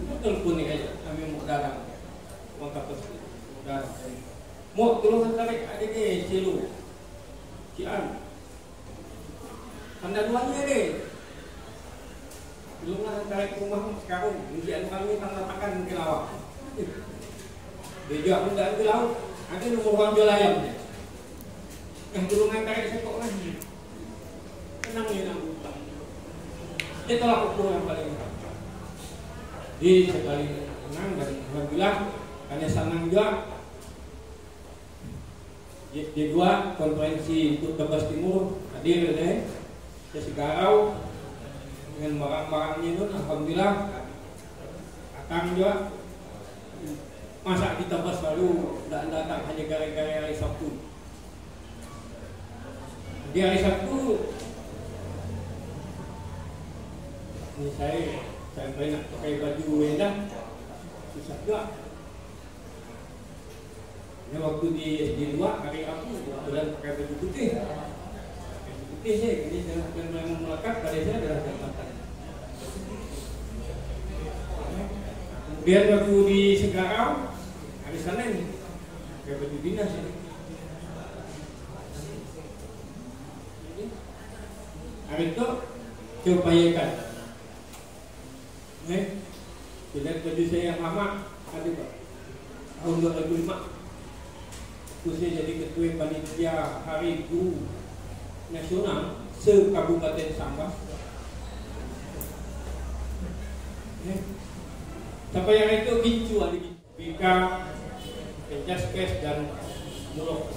Itu telepon ni aja, kami mau darah. Mau kapal darah. Mau tolong tarik adik ni, Cilu. Cian. Anda duanya ni. Tolonglah tarik rumah sekarang. Ujian kami tanggal makan ke lawak. Dia juga hendak ke laut. Ada nomor orang jual ayam ni. Tolong tarik sekok lagi. Tenang ni nak hutang. Dia tolak ukur yang paling utama. Di sekali tenang dan alhamdulillah hanya senang juga. Di dua konferensi untuk Tebas Timur hadir ke Segarau dengan barang-barangnya itu alhamdulillah datang juga. Masa di Tebas lalu datang hanya gara-gara hari Sabtu. Di hari Sabtu ini saya nak pakai baju rendah susah juga. Ini waktu di luar hari aku bulan pakai baju putih. Baju putih saya ini yang memang melekat pada saya adalah jabatan. Kemudian waktu di Segarau hari Senin pakai baju dinas ini. Hari itu saya upayakan. Lihat baju saya yang lama ada Pak. Tahun 2005 itu saya jadi ketua panitia Hari Guru Nasional se-Kabupaten Sambas. Sampai yang itu Gincu ada Bika, Pencaskes dan Mulok.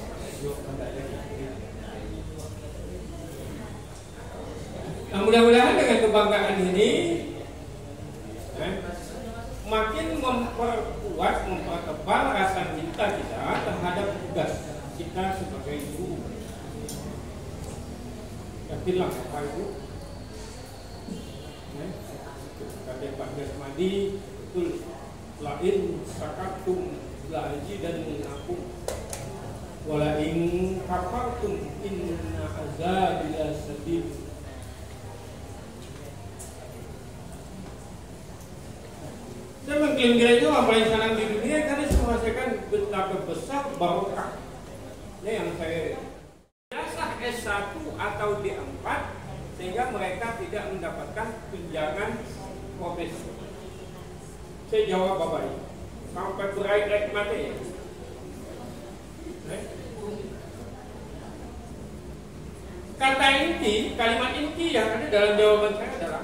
Nah, mudah-mudahan dengan kebanggaan ini makin memperkuat, mempertebal rasa cinta kita terhadap tugas kita sebagai guru. Yakinlah Bapak Ibu, kata Pak Desmadi betul, lain sakatum laji dan mengaku, walain kafartum inna azabila sedih. Saya mengklaim gereja apa yang senang di dunia karena saya merasakan betapa besar barokah. Ini yang saya dasar S1 atau D4 sehingga mereka tidak mendapatkan tunjangan profesi. Saya jawab Bapak Ibu sampai berair-air mata ya. Kata inti, kalimat inti yang ada dalam jawaban saya adalah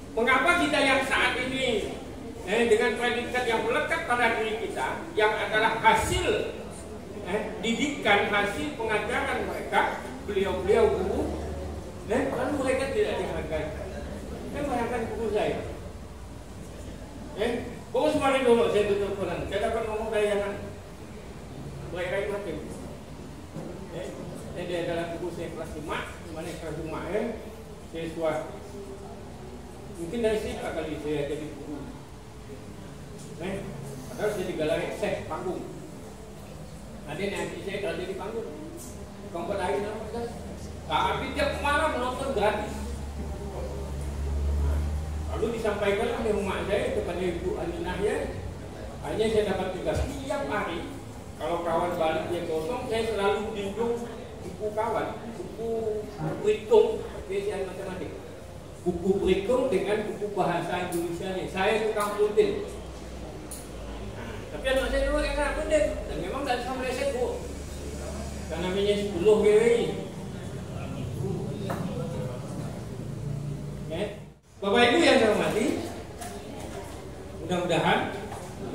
mengapa kita yang saat ini dengan predikat yang melekat pada diri kita yang adalah hasil didikan, hasil pengajaran mereka, beliau-beliau guru, lalu mereka tidak dihargai. Saya bayangkan guru saya. Bagus kemarin dulu saya tutup pulang, saya dapat ngomong dari yang baik-baik mati. Dia adalah guru saya kelas 5, dimana kelas 5 saya suat. Mungkin dari sini kali saya jadi guru. Padahal saya digalai sek panggung. Ada nanti saya kalau jadi panggung. Kompet air nama kita. Tapi tiap malam menonton gratis. Lalu disampaikan oleh rumah saya kepada Ibu Aminah ya. Hanya saya dapat tugas tiap hari. Kalau kawan baliknya kosong, saya selalu junjung buku kawan, buku hitung, spesial matematik. Buku berhitung dengan buku bahasa Indonesia nih. Saya tukang puntin. Tapi anak saya dulu yang kena puntin dan memang tidak bisa meleset bu. Karena namanya 10 GWI. Bapak Ibu yang saya hormati, mudah-mudahan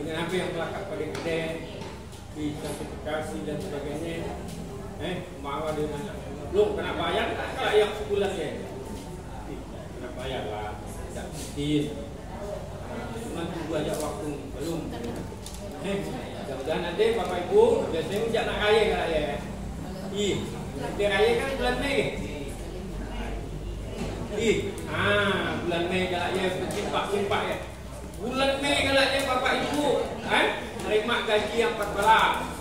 dengan apa yang melekat pada kita di sertifikasi dan sebagainya, mawa dengan belum kena bayar, kalau yang sebulan ya. Bayarlah, tidak sedih. Cuma tunggu aja waktu belum. Mudah-mudahan nanti Bapak Ibu biasanya ujak nak kaya kan ya. Cuti raya kan bulan Mei. Bulan Mei galaknya bersimpak-simpak ya. Bulan Mei galaknya Bapak Ibu terima gaji yang 14.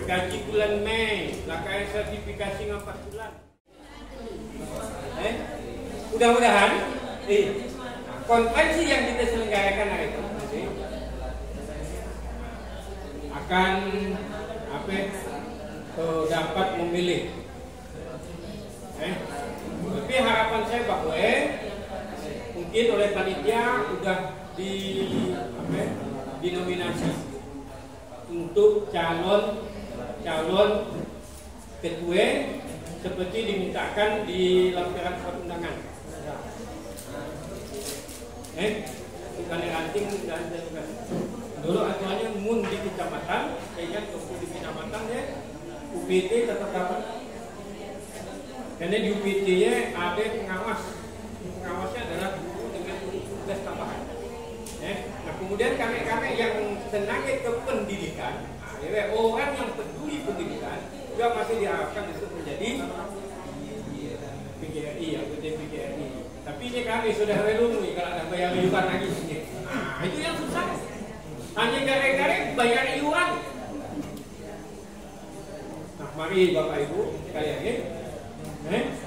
Gaji bulan Mei, lakai sertifikasi 4 bulan. Mudah-mudahan konferensi yang kita selenggarakan hari itu akan dapat memilih. Tapi harapan saya bahwa mungkin oleh panitia sudah dinominasi untuk calon ketua seperti dimintakan di lampiran surat undangan. Bukan ranting dan dulu aturannya mun di kecamatan, kayaknya untuk di kecamatan ya UPT tetap dapat. Karena di UPT-nya ada pengawas. Pengawasnya adalah guru dengan tugas tambahan. Nah kemudian kami yang tenaga kependidikan, orang yang peduli pendidikan juga masih diharapkan untuk menjadi PGRI, anggota PGRI. Tapi ini kami sudah relungi kalau ada bayar iuran lagi. Itu yang susah. Hanya gara-gara bayar iuran. Nah mari Bapak Ibu sekalian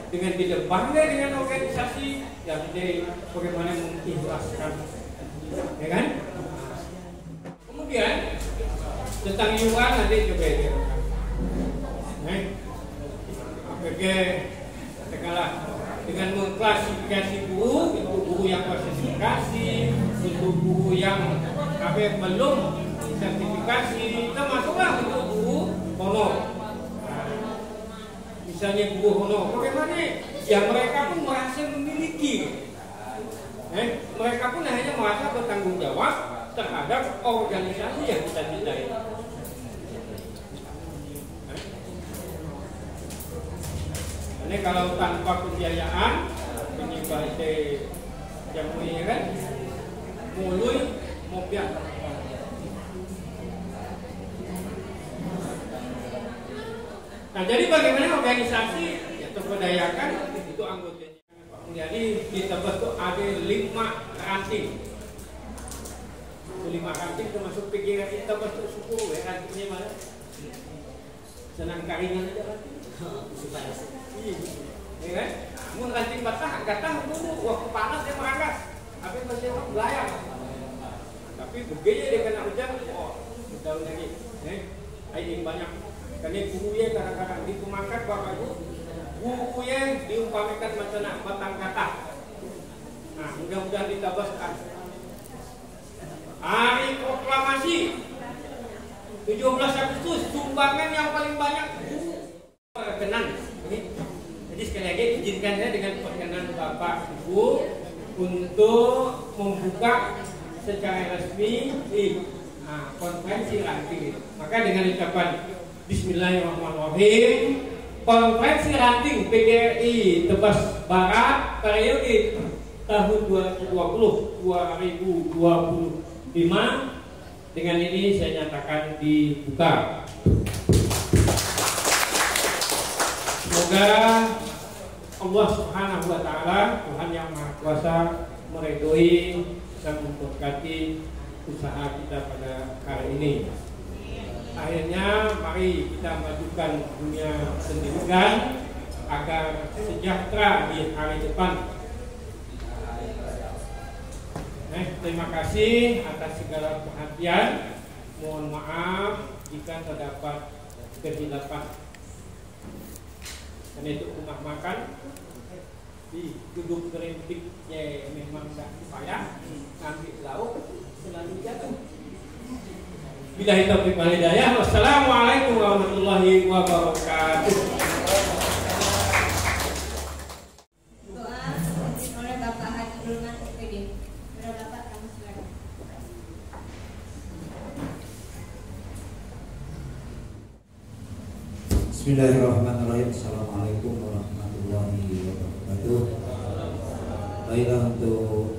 dengan tidak bangga dengan organisasi yang bagaimana mengikhlaskan, ya kan? Kemudian tentang iuran nanti coba ya. Katakanlah dengan mengklasifikasi guru, untuk guru yang klasifikasi, untuk guru yang belum sertifikasi, termasuklah untuk guru honor. Misalnya guru honor, bagaimana? Ya mereka pun merasa memiliki. Mereka pun hanya merasa bertanggung jawab terhadap organisasi yang kita cintai. Ini kalau tanpa pembiayaan, ini bahasa yang punya kan, mulai mobian. Nah jadi bagaimana organisasi yang terberdayakan itu anggotanya. Jadi di Tebet itu ada 5 ranting. 5 ranting termasuk PGRI Tebet itu suku rantingnya mana? Senang karingan aja ranting. Iya kan? Mun ranting gatah dulu waktu panas dia merangkas. Tapi masih orang belayar. Tapi begini dia kena hujan, tahun lagi. Ini banyak. Karena bukunya kadang-kadang dikumakan Bapak Ibu. Bukunya diumpamakan macam batang kata. Nah, mudah-mudahan ditabaskan. Hari proklamasi 17 Agustus sumbangan yang paling banyak perkenan. Jadi sekali lagi izinkan saya dengan perkenan Bapak Ibu untuk membuka secara resmi konferensi ranting. Maka dengan ucapan Bismillahirrahmanirrahim, konferensi ranting PGRI Tebas Barat periode tahun 2020-2025 dengan ini saya nyatakan dibuka. Semoga Allah Subhanahu wa Ta'ala, Tuhan yang Maha Kuasa, meridhoi dan memberkati usaha kita pada kali ini. Akhirnya mari kita majukan dunia pendidikan agar sejahtera di hari depan. Terima kasih atas segala perhatian. Mohon maaf jika terdapat kehilapan. Karena itu rumah makan di gedung gerintiknya memang tidak payah, ngambil lauk selalu jatuh. Billahi taufiq wal hidayah. Wassalamualaikum warahmatullahi wabarakatuh. Doa oleh Bapak Haji Dulman SPD. Bapak kamu silakan. Bismillahirrahmanirrahim. Assalamualaikum warahmatullahi wabarakatuh. Baiklah, untuk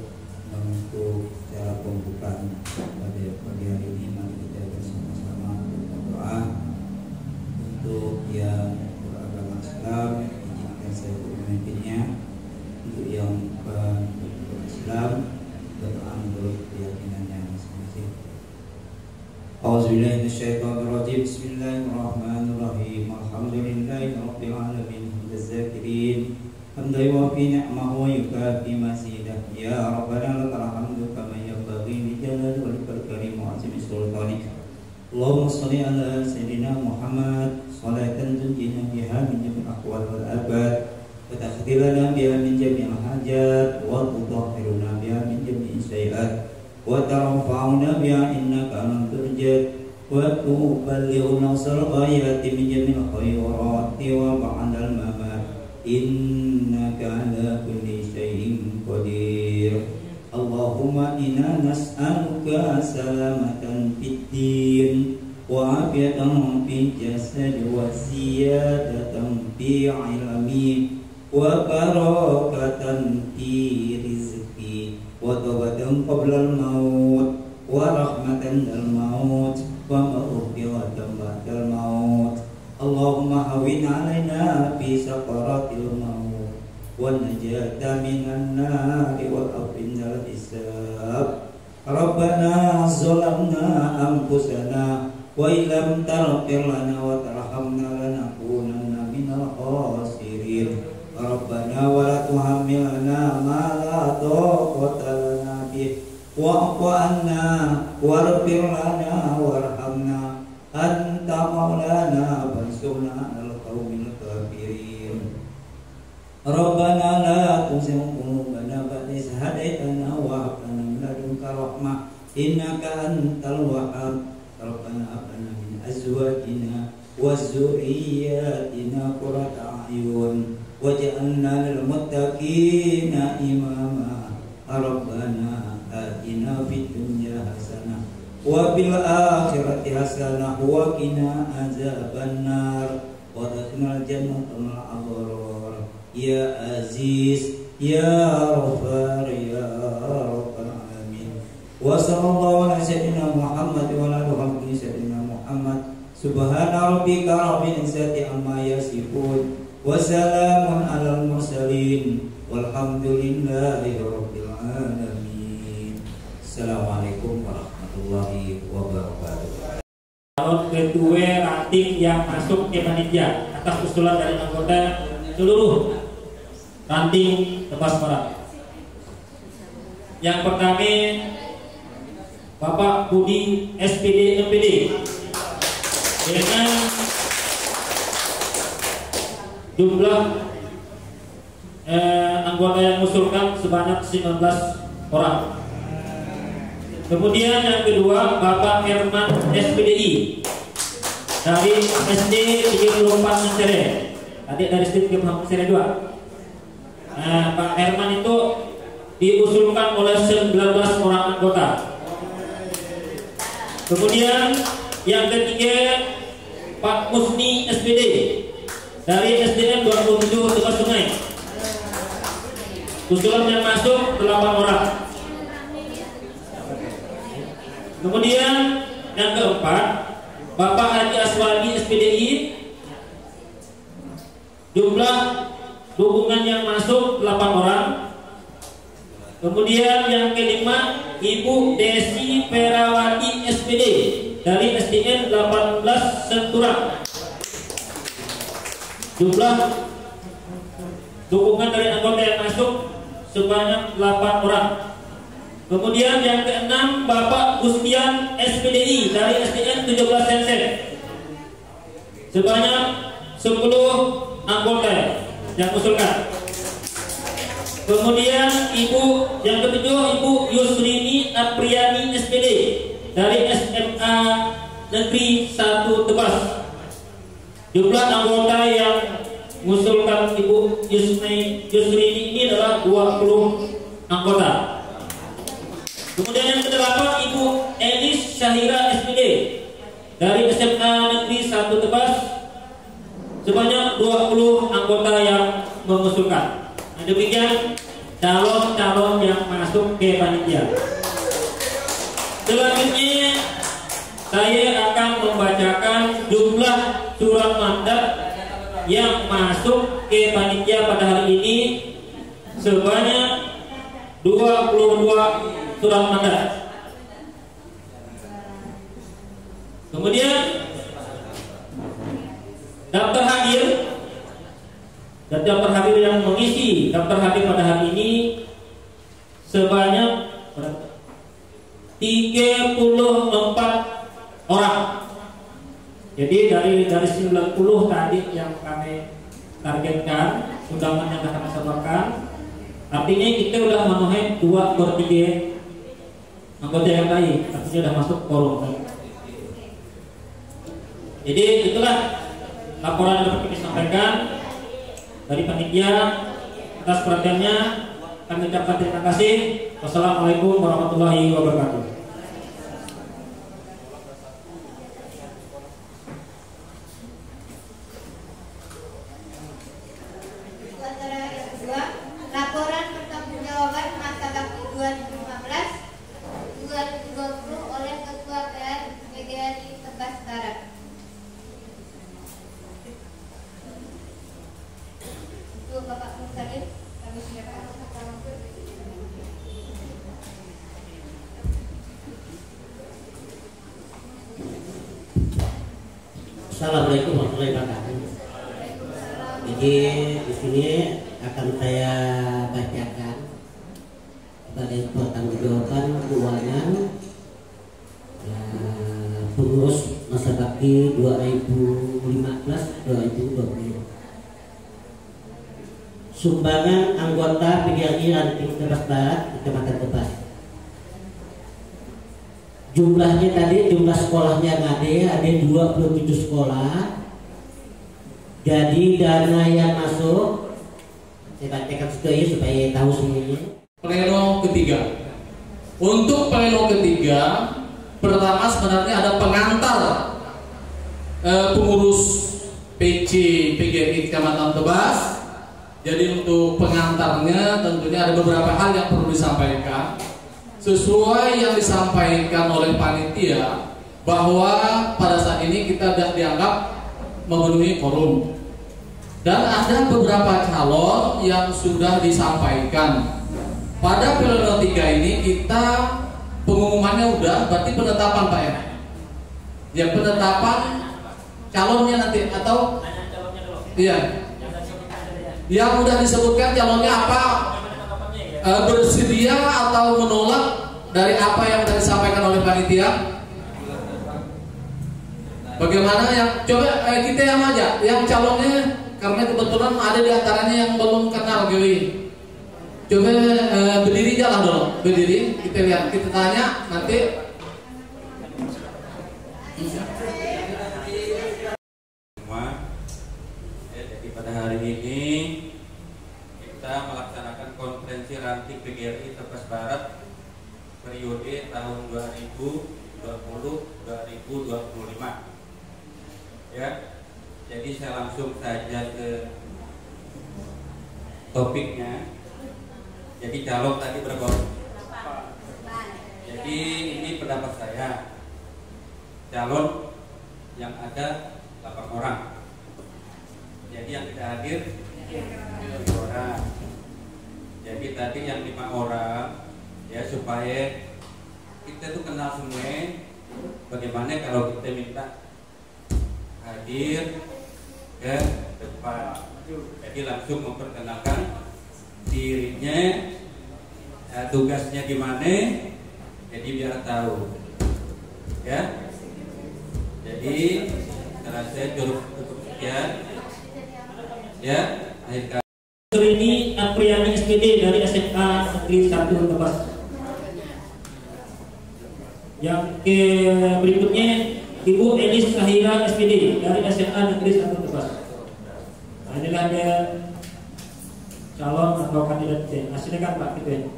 cara pembukaan pada pagi hari ini mari kita bersama-sama berdoa. Untuk yang beragama Islam, izinkan saya untuk memimpinnya. Untuk yang bukan beragama Islam, berdoa menurut keyakinannya masing-masing. A'udzubillahi minasyaitonirrajim. Bismillahirrahmanirrahim. Alhamdulillahirabbil alamin. Hamdaz-zakirin hamdan yuwafi ni'amahu wa yukafi mazidah. Ya Rabbana lakal hamdu kama yanbaghi li jalali walikal karim wa 'azimi sultanik. Allahumma shalli ala sayyidina Muhammad salatan tunjina biha min jami'il ahwal wal abad wa takhfirana biha min jami'il hajat wa tutahhiruna biha min jami'is sayyi'at wa tarfa'una biha innaka antal turjat wa tuballighuna al-ghayati min jami'il khairati wa ba'dal mamat innaka ala kulli syai'in qadir. Allahumma inna nas'aluka salamatan fid din wa afiyatan fil jasad wa ziyadatan fi ilmi wa barakatan fi rizqi wa tawbatan qabla al-maut wa rahmatan al-maut wa maghfiratan ba'dal maut. Allahumma hawwin 'alaina fi sakaratil maut wa najata minan nari wa aqimnal hisab. Rabbana zalamna anfusana wa illam taghfir lana wa tarhamna lanakunanna minal khasirin. Rabbana wa la tuhammilna ma la taqata lana bih wa'fu 'anna waghfir lana warhamna anta maulana fansurna 'alal qaumil kafirin. Rabbana la tuzigh qulubana ba'da idh hadaytana wa hab lana min ladunka rahmah innaka antal wahhab. Rabbana hab lana min azwajina wa dzurriyyatina qurrata a'yun waj'alna lil muttaqina imama. Rabbana atina fid dunya hasanah wa fil akhirati hasanah wa qina azabannar wa adkhilnal jannata ma'al abrar. Ya Aziz, Ya Ghaffar, Ya Rabbal Alamin. Wa sallallahu ala sayyidina Muhammad wa ala alihi sayyidina Muhammad. Subhana rabbika rabbil izzati amma yasifun wa salamun alal mursalin walhamdulillahi rabbil alamin. Assalamualaikum warahmatullahi wabarakatuh. Calon ketua ranting yang masuk ke panitia atas usulan dari anggota seluruh ranting Tebas Barat. Yang pertama Bapak Budi SPD MPD dengan jumlah anggota yang mengusulkan sebanyak 19 orang. Kemudian yang kedua Bapak Herman SPDI dari SD 34 Mencere, adik dari SD 34 Mencere 2. Pak Herman itu diusulkan oleh 19 orang anggota. Kemudian yang ketiga Pak Musni SPD dari SDN 27 Tebas Sungai. Usulan yang masuk 8 orang. Kemudian yang keempat Bapak Haji Aswadi SPDI, jumlah dukungan yang masuk 8 orang. Kemudian yang kelima Ibu Desi Perawati SPD dari SDN 18 Senturang, jumlah dukungan dari anggota yang masuk sebanyak 8 orang. Kemudian yang keenam Bapak Gustian SPDI dari SDN 17 Sensen, sebanyak 10 anggota yang usulkan. Kemudian yang ketujuh Ibu Yusrini Apriani SPD dari SMA Negeri 1 Tebas. Jumlah anggota yang mengusulkan Ibu Yusrini ini adalah 20 anggota. Kemudian yang kedelapan Ibu Elis Syahira SPD dari SMA Negeri 1 Tebas, sebanyak 20 anggota yang mengusulkan. Nah, demikian calon-calon yang masuk ke panitia. Selanjutnya saya akan membacakan jumlah surat mandat yang masuk ke panitia pada hari ini sebanyak 22 surat mandat. Kemudian daftar hadir dan daftar hadir yang mengisi daftar hadir pada hari ini sebanyak 34 orang. Jadi dari 90 tadi yang kami targetkan undangan yang kami sebarkan, artinya kita sudah memenuhi 2/3 anggota yang lain, artinya sudah masuk quorum. Jadi itulah laporan yang dapat kami sampaikan dari panitia. Atas perhatiannya kami ucapkan terima kasih. Wassalamualaikum warahmatullahi wabarakatuh. Acara yang kedua, laporan pertanggungjawaban masa bakti 2015-2020 oleh Ketua PGRI Tebas Barat. Untuk Bapak Mursalin, kami silakan. Assalamualaikum warahmatullahi wabarakatuh. Jadi di sini akan saya bacakan sebagai pertanggungjawaban keuangan pengurus masa bakti 2015-2020. Sumbangan anggota PGRI Ranting Tebas Barat, Kecamatan Tebas. Jumlahnya tadi, jumlah sekolahnya ada 27 sekolah. Jadi dana yang masuk, saya bacakan ya supaya tahu semuanya. Pleno ketiga. Untuk pleno ketiga, pertama sebenarnya ada pengantar pengurus PC PGRI Kecamatan Tebas. Jadi untuk pengantarnya tentunya ada beberapa hal yang perlu disampaikan. Sesuai yang disampaikan oleh panitia bahwa pada saat ini kita sudah dianggap memenuhi quorum. Dan ada beberapa calon yang sudah disampaikan. Pada pleno 3 ini kita pengumumannya udah, berarti penetapan Pak ya. Ya penetapan calonnya nanti atau iya. Yang udah disebutkan calonnya apa? Bersedia atau menolak dari apa yang sudah disampaikan oleh panitia? Bagaimana yang coba kita yang aja, yang calonnya karena kebetulan ada di antaranya yang belum kenal Gili. Coba berdiri jalan dulu, berdiri, kita lihat, kita tanya nanti. Semua, jadi pada hari ini kita melaksanakan konferensi ranting PGRI Tebas Barat periode tahun 2020-2025. Ya, jadi saya langsung saja ke topiknya. Jadi calon tadi berapa? Jadi ini pendapat saya, calon yang ada 8 orang. Jadi yang tidak hadir 7 orang. Jadi tadi yang 5 orang, ya supaya kita tuh kenal semua. Bagaimana kalau kita minta hadir ke depan? Jadi langsung memperkenalkan dirinya, tugasnya gimana, jadi biar tahu, ya. Jadi saya cukup sekian, ya. Akhir kata. Ini Apriyani SPD dari SMA Negeri 1 Tebas. Yang ke berikutnya Ibu Elis Kahira SPD dari SMA Negeri 1 Tebas. Nah, inilah dia calon atau kandidat C. Nah, silakan Pak Ketua.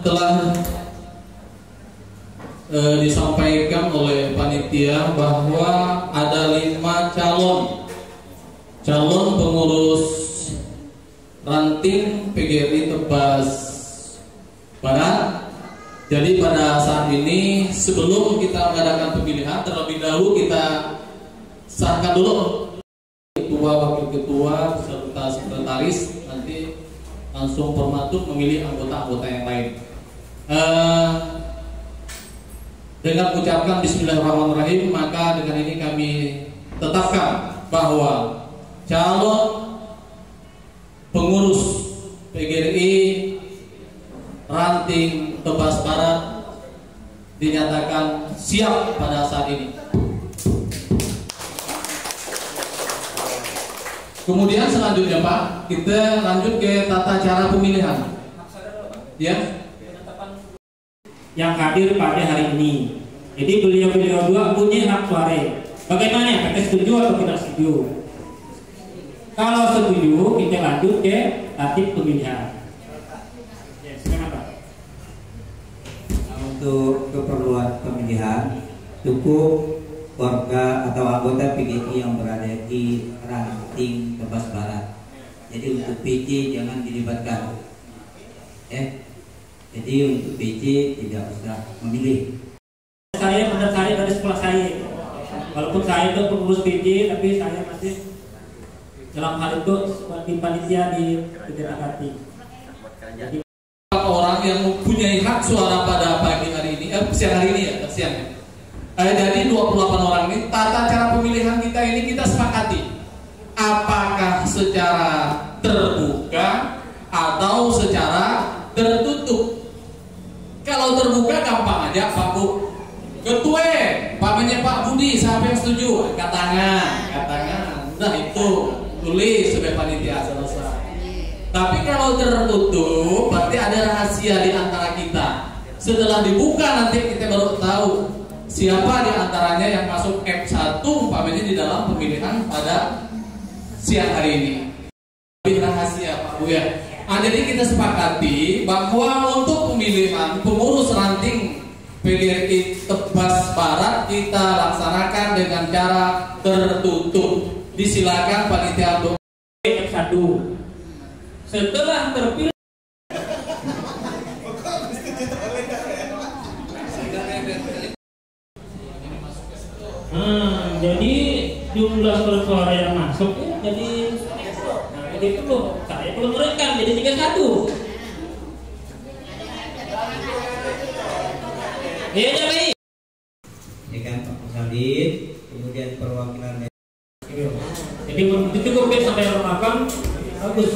Telah disampaikan oleh panitia bahwa ada 5 calon pengurus ranting PGRI Tebas Barat. Jadi pada saat ini sebelum kita mengadakan pemilihan, terlebih dahulu kita sahkan dulu ketua, wakil ketua, beserta sekretaris, nanti langsung formatur memilih anggota-anggota yang lain. Dengan mengucapkan Bismillahirrahmanirrahim, maka dengan ini kami tetapkan bahwa calon pengurus PGRI Ranting Tebas Barat dinyatakan siap pada saat ini. Kemudian selanjutnya Pak, kita lanjut ke tata cara pemilihan. Ya. Yang hadir pada hari ini. Jadi beliau-beliau dua punya hak suara. Bagaimana? Kita setuju atau tidak setuju? Kalau setuju, kita lanjut ke tatip pemilihan. Yes, kenapa? Untuk keperluan pemilihan, cukup warga atau anggota PGRI yang berada di Ranting Tebas Barat. Jadi untuk PJ jangan dilibatkan. Jadi untuk PJ tidak usah memilih. Saya benar saya dari sekolah saya. Walaupun saya itu pengurus PJ, tapi saya masih dalam hal itu seperti panitia di Ranting. Jadi orang yang mempunyai hak suara pada pagi hari ini, siang hari ini ya, siang. Jadi 28 orang ini, tata cara pemilihan kita ini kita sepakati. Apakah secara terbuka atau secara tertutup? Kalau terbuka gampang aja Pak Bu. Ketua, pamannya Pak Budi, siapa yang setuju? Angkat tangan. Udah itu tulis sebagai panitia selesai. Tapi kalau tertutup, berarti ada rahasia di antara kita. Setelah dibuka nanti kita baru tahu siapa di antaranya yang masuk F1 umpamanya di dalam pemilihan pada siang hari ini. Lebih rahasia Pak Bu ya. Jadi kita sepakati bahwa untuk pemilihan pengurus Ranting PGRI Tebas Barat kita laksanakan dengan cara tertutup. Disilakan panitia untuk F1. Setelah terpilih jadi jumlah suara yang masuk jadi saya perlu merekam jadi 31. Iya baik. Ya kan Pak Musalid, kemudian perwakilan. Jadi cukup sampai remakan bagus.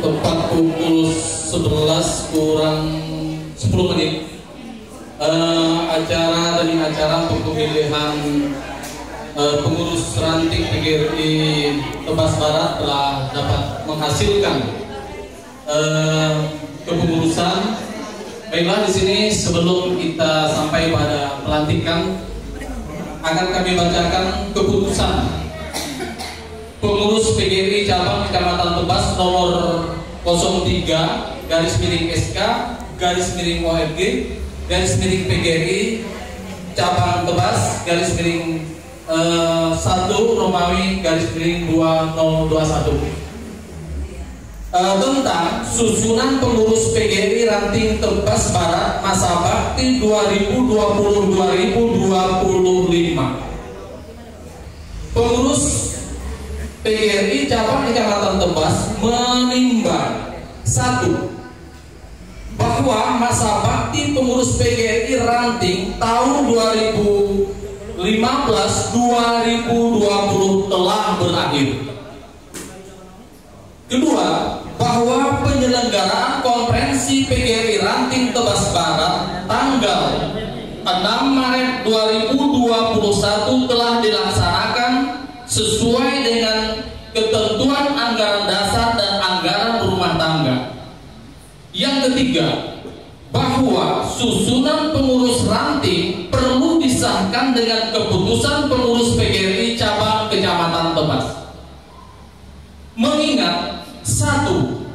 tepat pukul 11 kurang 10 menit acara demi acara pemilihan pengurus Ranting PGRI Tebas Barat telah dapat menghasilkan kepengurusan. Baiklah, di sini sebelum kita sampai pada pelantikan akan kami bacakan keputusan pengurus PGRI cabang Kecamatan Tebas nomor 03/SK/ORG/PGRI cabang Tebas _1 Romawi/2021 tentang susunan pengurus PGRI Ranting Tebas Barat masa bakti 2020-2025. Pengurus PGRI cabang Kecamatan Tebas menimbang 1. Bahwa masa bakti pengurus PGRI Ranting tahun 2015-2020 telah berakhir. Kedua, bahwa penyelenggaraan konferensi PGRI Ranting Tebas Barat tanggal 6 Maret 2021 telah dilaksanakan sesuai dengan ketentuan anggaran dasar dan anggaran rumah tangga. Yang ketiga, bahwa susunan pengurus ranting perlu disahkan dengan keputusan pengurus PGRI cabang Kecamatan Tebas. Mengingat satu,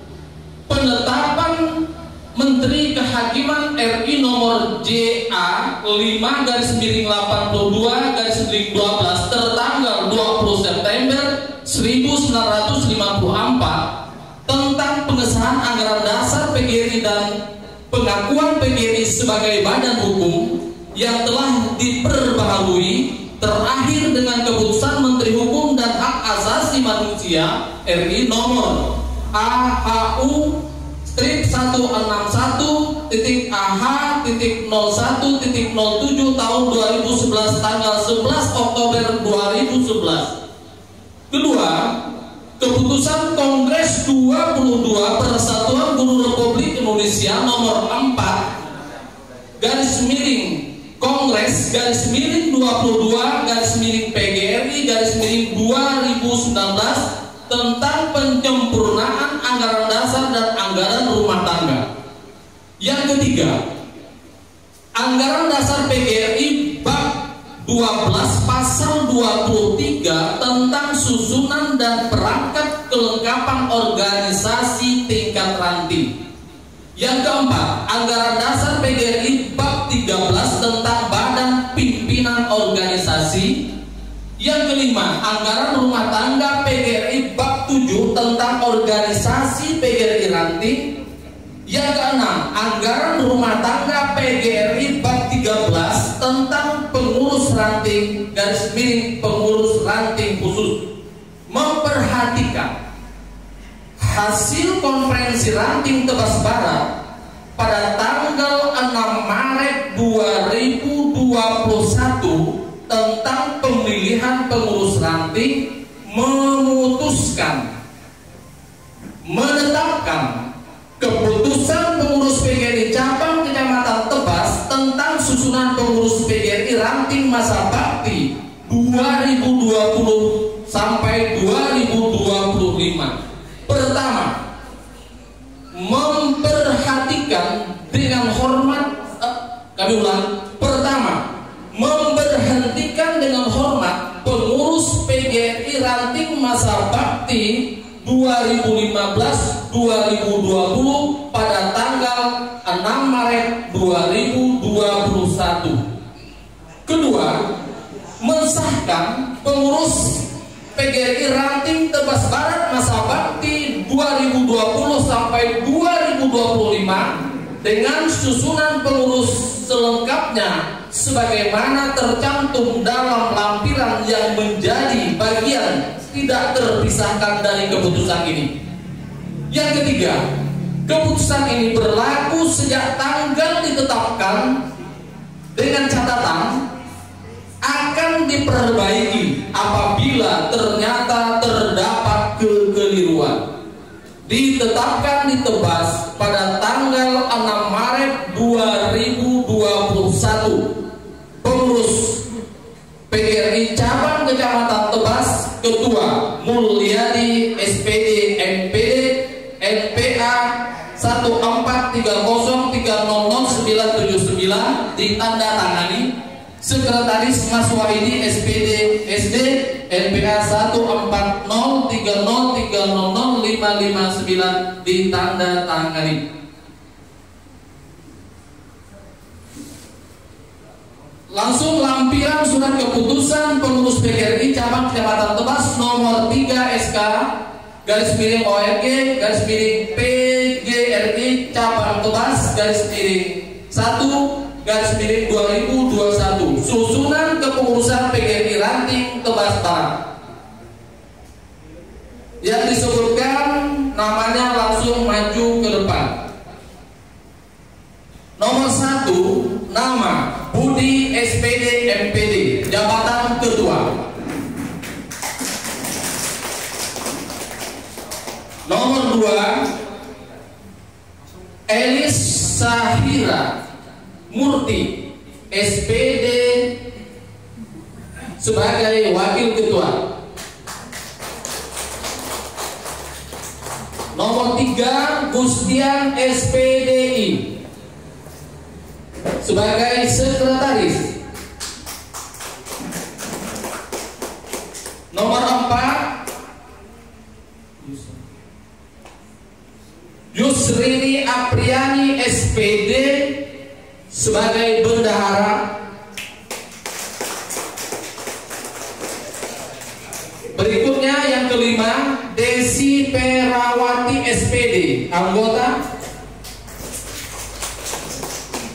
penetapan Menteri Kehakiman RI nomor JA 5/82/12 tertanggal 20 September 1954 tentang pengesahan anggaran dasar PGRI dan pengakuan PGRI sebagai badan hukum yang telah diperbaharui terakhir dengan keputusan Menteri Hukum dan Hak Asasi Manusia RI nomor AHU-161.AH.01.07 tahun 2011 tanggal 11 Oktober 2011. Kedua, keputusan Kongres 22 Persatuan Guru Republik Indonesia nomor 4/Kongres/22/PGRI/2019 tentang penyempurnaan anggaran dasar dan anggaran rumah tangga. Yang ketiga, anggaran dasar PGRI bab 12 pasal 23 tentang susunan dan perangkat kelengkapan organisasi tingkat ranting. Yang keempat, anggaran dasar PGRI bab 13 tentang badan pimpinan organisasi. Yang kelima, anggaran rumah tangga PGRI bab 7 tentang organisasi PGRI ranting. Yang keenam, anggaran rumah tangga PGRI bab 13 tentang pengurus ranting pengurus ranting khusus. Memperhatikan hasil konferensi ranting Tebas Barat pada tanggal 6 Maret 2021 tentang pemilihan pengurus ranting memutuskan menetapkan keputusan pengurus PGRI cabang Kecamatan Tebas tentang susunan pengurus PGRI ranting masa bakti 2020 sampai 2025. Pertama, memperhatikan dengan hormat Pertama, memberhentikan dengan hormat pengurus PGRI ranting masa bakti 2015-2020 pada tanggal 6 Maret 2021. Kedua, mensahkan pengurus PGRI ranting Tebas Barat masa bakti 2020 sampai 2025 dengan susunan pengurus selengkapnya sebagaimana tercantum dalam lampiran yang menjadi bagian tidak terpisahkan dari keputusan ini. Yang ketiga, keputusan ini berlaku sejak tanggal ditetapkan dengan catatan akan diperbaiki apabila ternyata terdapat kekeliruan. Ditetapkan di Tebas pada tanggal 6 Maret 2021. Pengurus PGRI cabang Kecamatan Tebas, Ketua Mulyadi SPD MPD NPA 14303000979 ditandatangani Sekretaris Mas Wahidi SPD SD NPA 14030300559 ditandatangani. Langsung lampiran surat keputusan pengurus PGRI cabang Kecamatan Tebas nomor 3 SK _ORG _PGRI cabang Tebas _1 susunan kepengurusan PGRI ranting Tebas Barat. Yang disebutkan namanya langsung maju ke depan. Nomor 1, nama Budi SPD MPD, jabatan ketua. Nomor 2, Elis Sahira Murti SPD sebagai wakil ketua. Nomor 3, Gustian SPDI. sebagai sekretaris. Nomor 4, Yusrini Apriani SPD sebagai bendahara. Berikutnya yang kelima, Desi Perawati SPD anggota.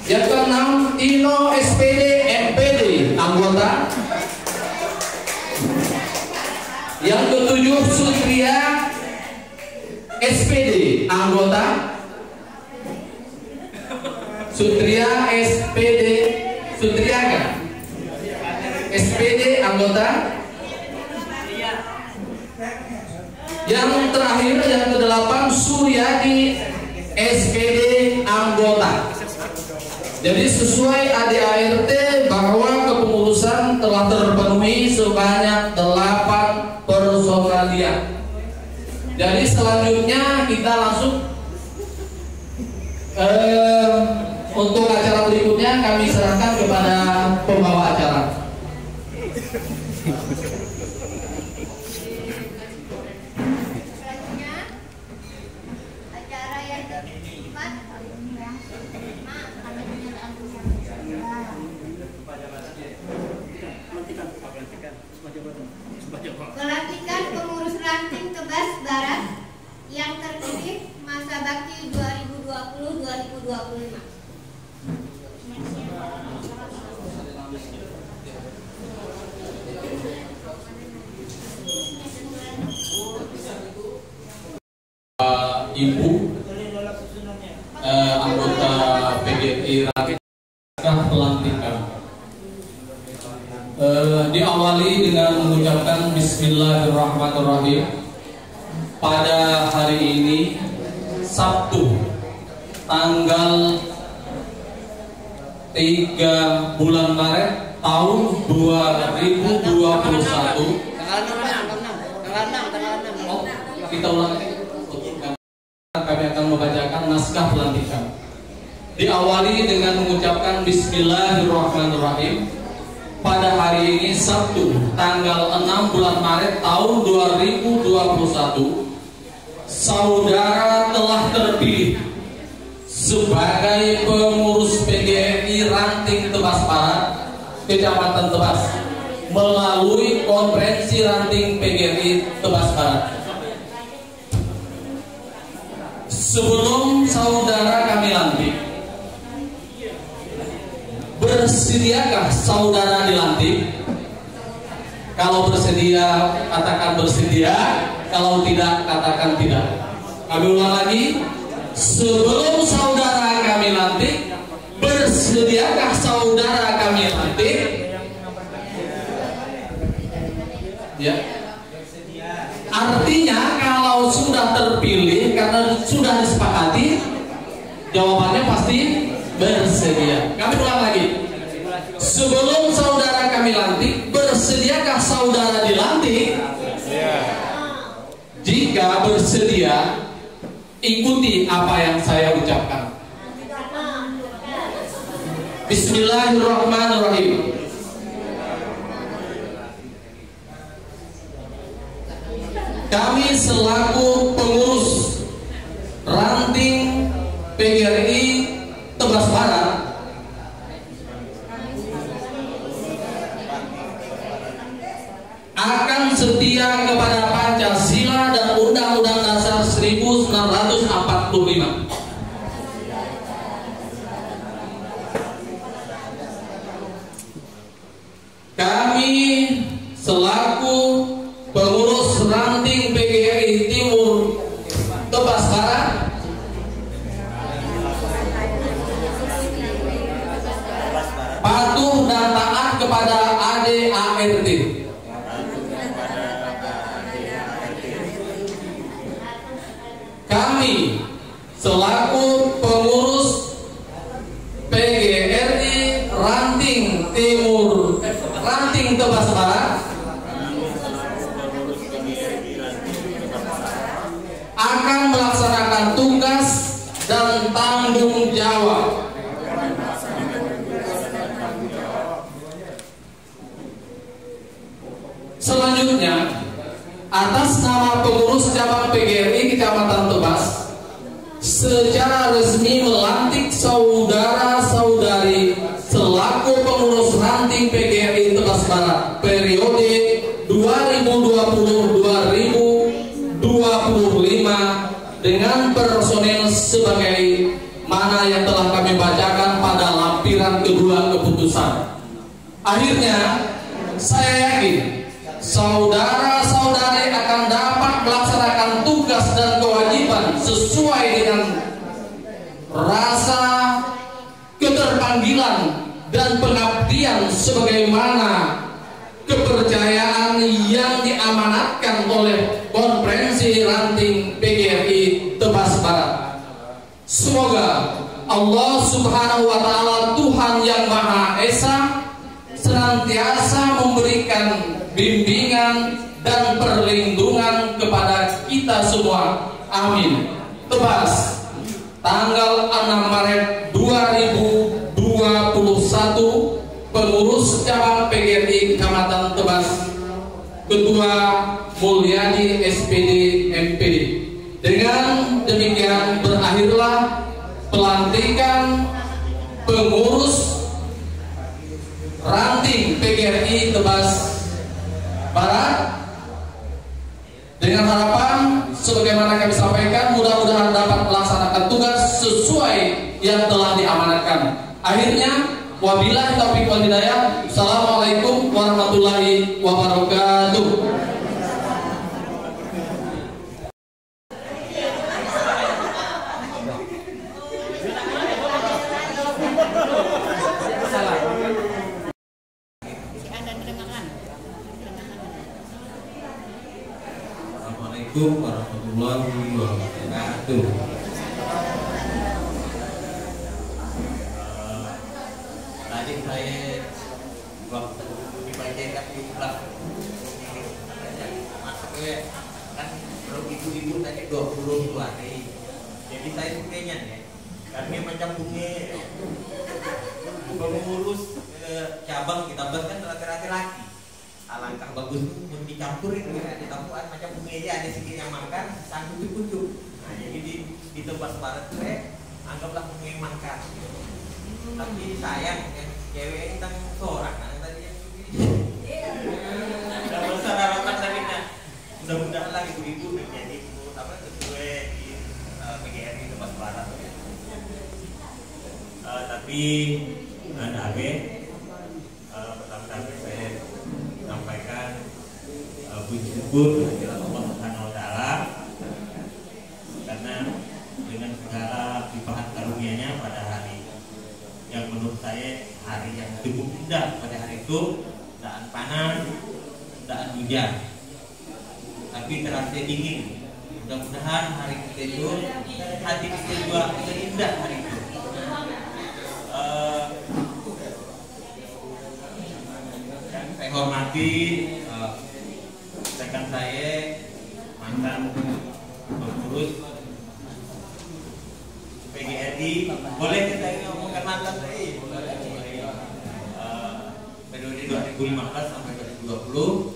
Yang keenam, Tino SPD MPD anggota. Yang ketujuh, Sutria SPD anggota. Sutria SPD, Sutriaga SPD anggota. Yang terakhir, yang ke-8, Suryadi SPD anggota. Jadi sesuai ADART bahwa kepengurusan telah terpenuhi sebanyak 8 personalia. Jadi selanjutnya kita langsung untuk acara berikutnya kami serahkan kepada pembawa acara. Pelantikan pengurus ranting Tebas Barat yang terpilih masa bakti 2020-2025. Ibu anggota PGRI pelantikan. Diawali dengan mengucapkan Bismillahirrahmanirrahim. Pada hari ini Sabtu tanggal 3 bulan Maret tahun 2021. Kita ulang lagi. Kami akan membacakan naskah pelantikan. Diawali dengan mengucapkan Bismillahirrahmanirrahim. Pada hari ini Sabtu tanggal 6 bulan Maret tahun 2021, saudara telah terpilih sebagai pengurus PGRI Ranting Tebas Barat, Kecamatan Tebas, melalui konferensi Ranting PGRI Tebas Barat. Sebelum saudara kami lantik, bersediakah saudara dilantik? Kalau bersedia, katakan bersedia. Kalau tidak, katakan tidak. Kami ulang lagi. Sebelum saudara kami lantik, bersediakah saudara kami lantik? Ya. Artinya kalau sudah terpilih karena sudah disepakati, jawabannya pasti bersedia. Kami ulang lagi. Sebelum saudara kami lantik, bersediakah saudara dilantik? Jika bersedia, ikuti apa yang saya ucapkan. Bismillahirrahmanirrahim. Kami selaku pengurus Ranting PGRI Tebas Barat akan setia kepada Pancasila dan Undang-Undang Dasar 1945. Kami selaku pengurus Ranting PGRI Timur Tebas Barat patuh dan taat kepada ADART. Kami selaku pengurus PGRI Ranting Tebas Barat akan melaksanakan tugas dan tanggung jawab Selanjutnya, atas nama pengurus cabang PGRI Kecamatan Tebas, secara resmi melantik saudara-saudari selaku pengurus ranting PGRI Tebas Barat periode 2020-2025 dengan personel sebagai mana yang telah kami bacakan pada lampiran kedua keputusan. Akhirnya, saya yakin saudara-saudari akan dapat melaksanakan tugas dan kewajiban sesuai dengan rasa keterpanggilan dan pengabdian sebagaimana kepercayaan yang diamanatkan oleh Konferensi Ranting PGRI Tebas Barat. Semoga Allah Subhanahu wa Ta'ala, Tuhan yang Maha Esa, senantiasa memberikan bimbingan dan perlindungan kepada kita semua. Amin. Tebas, tanggal 6 Maret 2021, pengurus cabang PGRI Kecamatan Tebas, Ketua Mulyadi SPD MPD. Dengan demikian berakhirlah pelantikan pengurus ranting PGRI Tebas Barat, dengan harapan sebagaimana kami sampaikan mudah-mudahan dapat melaksanakan tugas sesuai yang telah diamanatkan. Akhirnya, wabillahi taufiq wal hidayah. Assalamualaikum warahmatullahi wabarakatuh. Assalamualaikum warahmatullahi wabarakatuh. Tadi saya waktu dibacakan jumlah masuk kan kalau ibu-ibu tadi 20 hari. Jadi saya sukanya ya, karena macam bunga pengurus cabang kita bahkan laki-laki. Alangkah bagus pun dicampurin ya, ditampuan macam bunga aja, ada sedikit yang makan, sanggup kucuk. Nah, jadi di Tebas Barat tuh anggaplah bunga yang makan. Tapi sayang kan cewek ini tanggung seorang kan tadi yang udah besar harapan tadi kan. Mudah-mudahan lah ibu-ibu menjadi sesuai di PGRI Tebas Barat. Tapi ada pertama-tama saya sampaikan puji syukur kepada Allah Subhanahu wa Ta'ala, karena dengan segala limpahan karunia-Nya pada hari yang menurut saya hari yang cukup indah pada hari itu, tidak panas, tidak hujan, tapi terasa dingin. Mudah-mudahan hari kita itu hati kita juga indah hari itu. Saya hormati rekan saya mantan pengurus PGRI. Boleh saya ngomongkan mantan saya? Periode 2015 sampai 2020.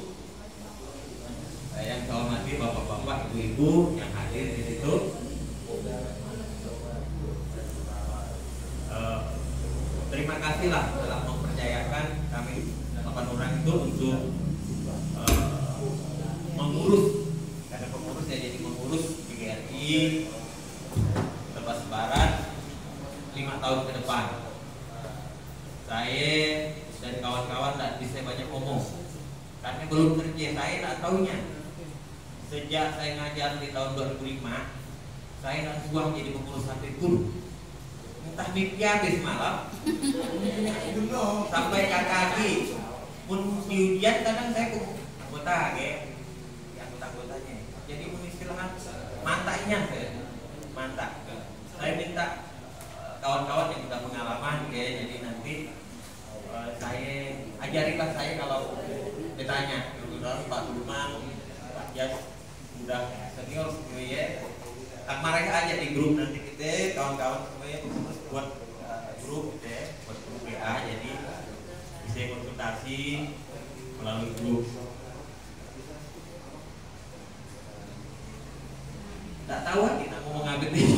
Yang saya hormati bapak-bapak, ibu-ibu yang hadir di situ. Terima kasihlah telah mempercayakan kami 8 orang itu untuk mengurus, karena pengurus ya, jadi mengurus PGRI Tebas Barat 5 tahun ke depan. Saya dan kawan-kawan tidak bisa banyak ngomong karena belum kerja. Saya tidak tahunya sejak saya ngajar di tahun 2005, saya tidak suang jadi pengurus sampai dulu. Entah mimpi habis malam sampai KKG pun di ujian kadang saya anggota anggota-anggotanya. Jadi mengistilahkan mantaknya mantak. Saya minta kawan-kawan yang sudah pengalaman ya, jadi nanti saya ajarilah saya kalau ditanya. Kebetulan Pak Dulman, Pak Jas sudah senior ya. Mereka aja di grup nanti kita kawan-kawan semuanya buat grup gitu ya, buat grup WA, jadi bisa konsultasi melalui grup. Tak tahu kita ngomong apa nih.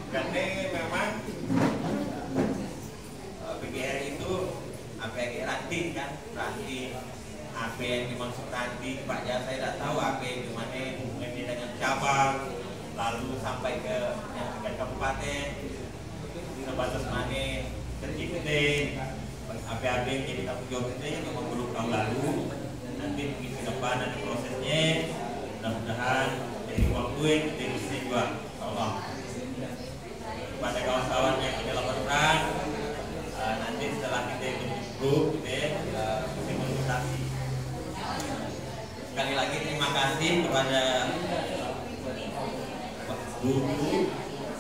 Karena memang PGR itu apa yang ranting kan, ranting. Apa yang dimaksud ranting, Pak Jas saya tidak tahu apa yang gimana hubungannya dengan cabang, lalu sampai ke yang tingkat kabupaten, sebatas mana tercipta, apa yang jadi tanggung jawab itu yang memang belum tahun lalu. Nanti mungkin ke depan ada prosesnya, mudah-mudahan dari waktu yang kita bisa juga, Allah. Pada kawan-kawan yang ada laporan, nanti setelah kita bentuk grup, kita konsultasi. Sekali lagi terima kasih kepada guru,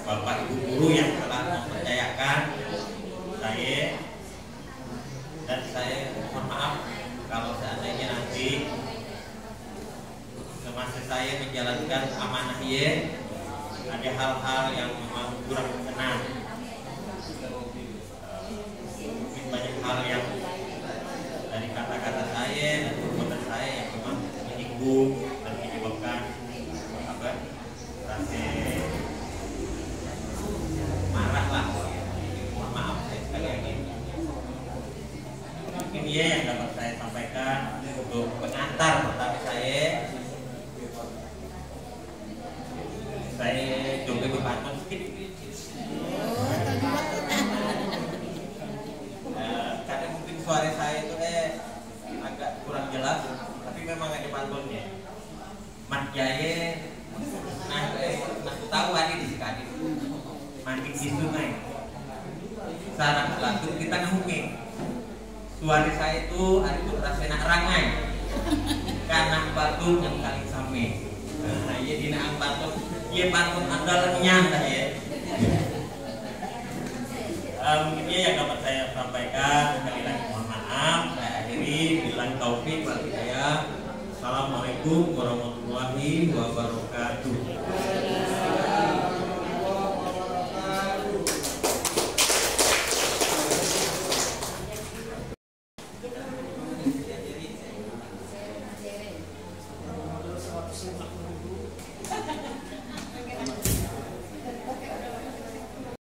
bapak ibu guru yang telah mempercayakan saya, dan saya mohon maaf kalau seandainya nanti semasa saya menjalankan amanah ada hal-hal yang memang kurang berkenan. Mungkin banyak hal yang dari kata-kata saya dan perbuatan saya yang memang menyinggung dan menyebabkan rasa marah lah. Mohon maaf saya sekali lagi. Mungkin yang dapat saya sampaikan untuk pengantar pertama saya coba berbantu sedikit. Karena mungkin suara saya itu agak kurang jelas, tapi memang ada pantunnya. Mat Jaya, nah tahu ada di sekali, makin di sungai. Sarang langsung kita ngomongin. Suara saya itu hari itu terasa nak rangai, karena batun yang kali sampai. Nah, iya di nak batun, iya batun andalannya dah ya. Mungkin yang dapat saya sampaikan. Sekali lagi mohon maaf. Saya akhiri bilang taufik wal hidayah. Assalamualaikum warahmatullahi wabarakatuh.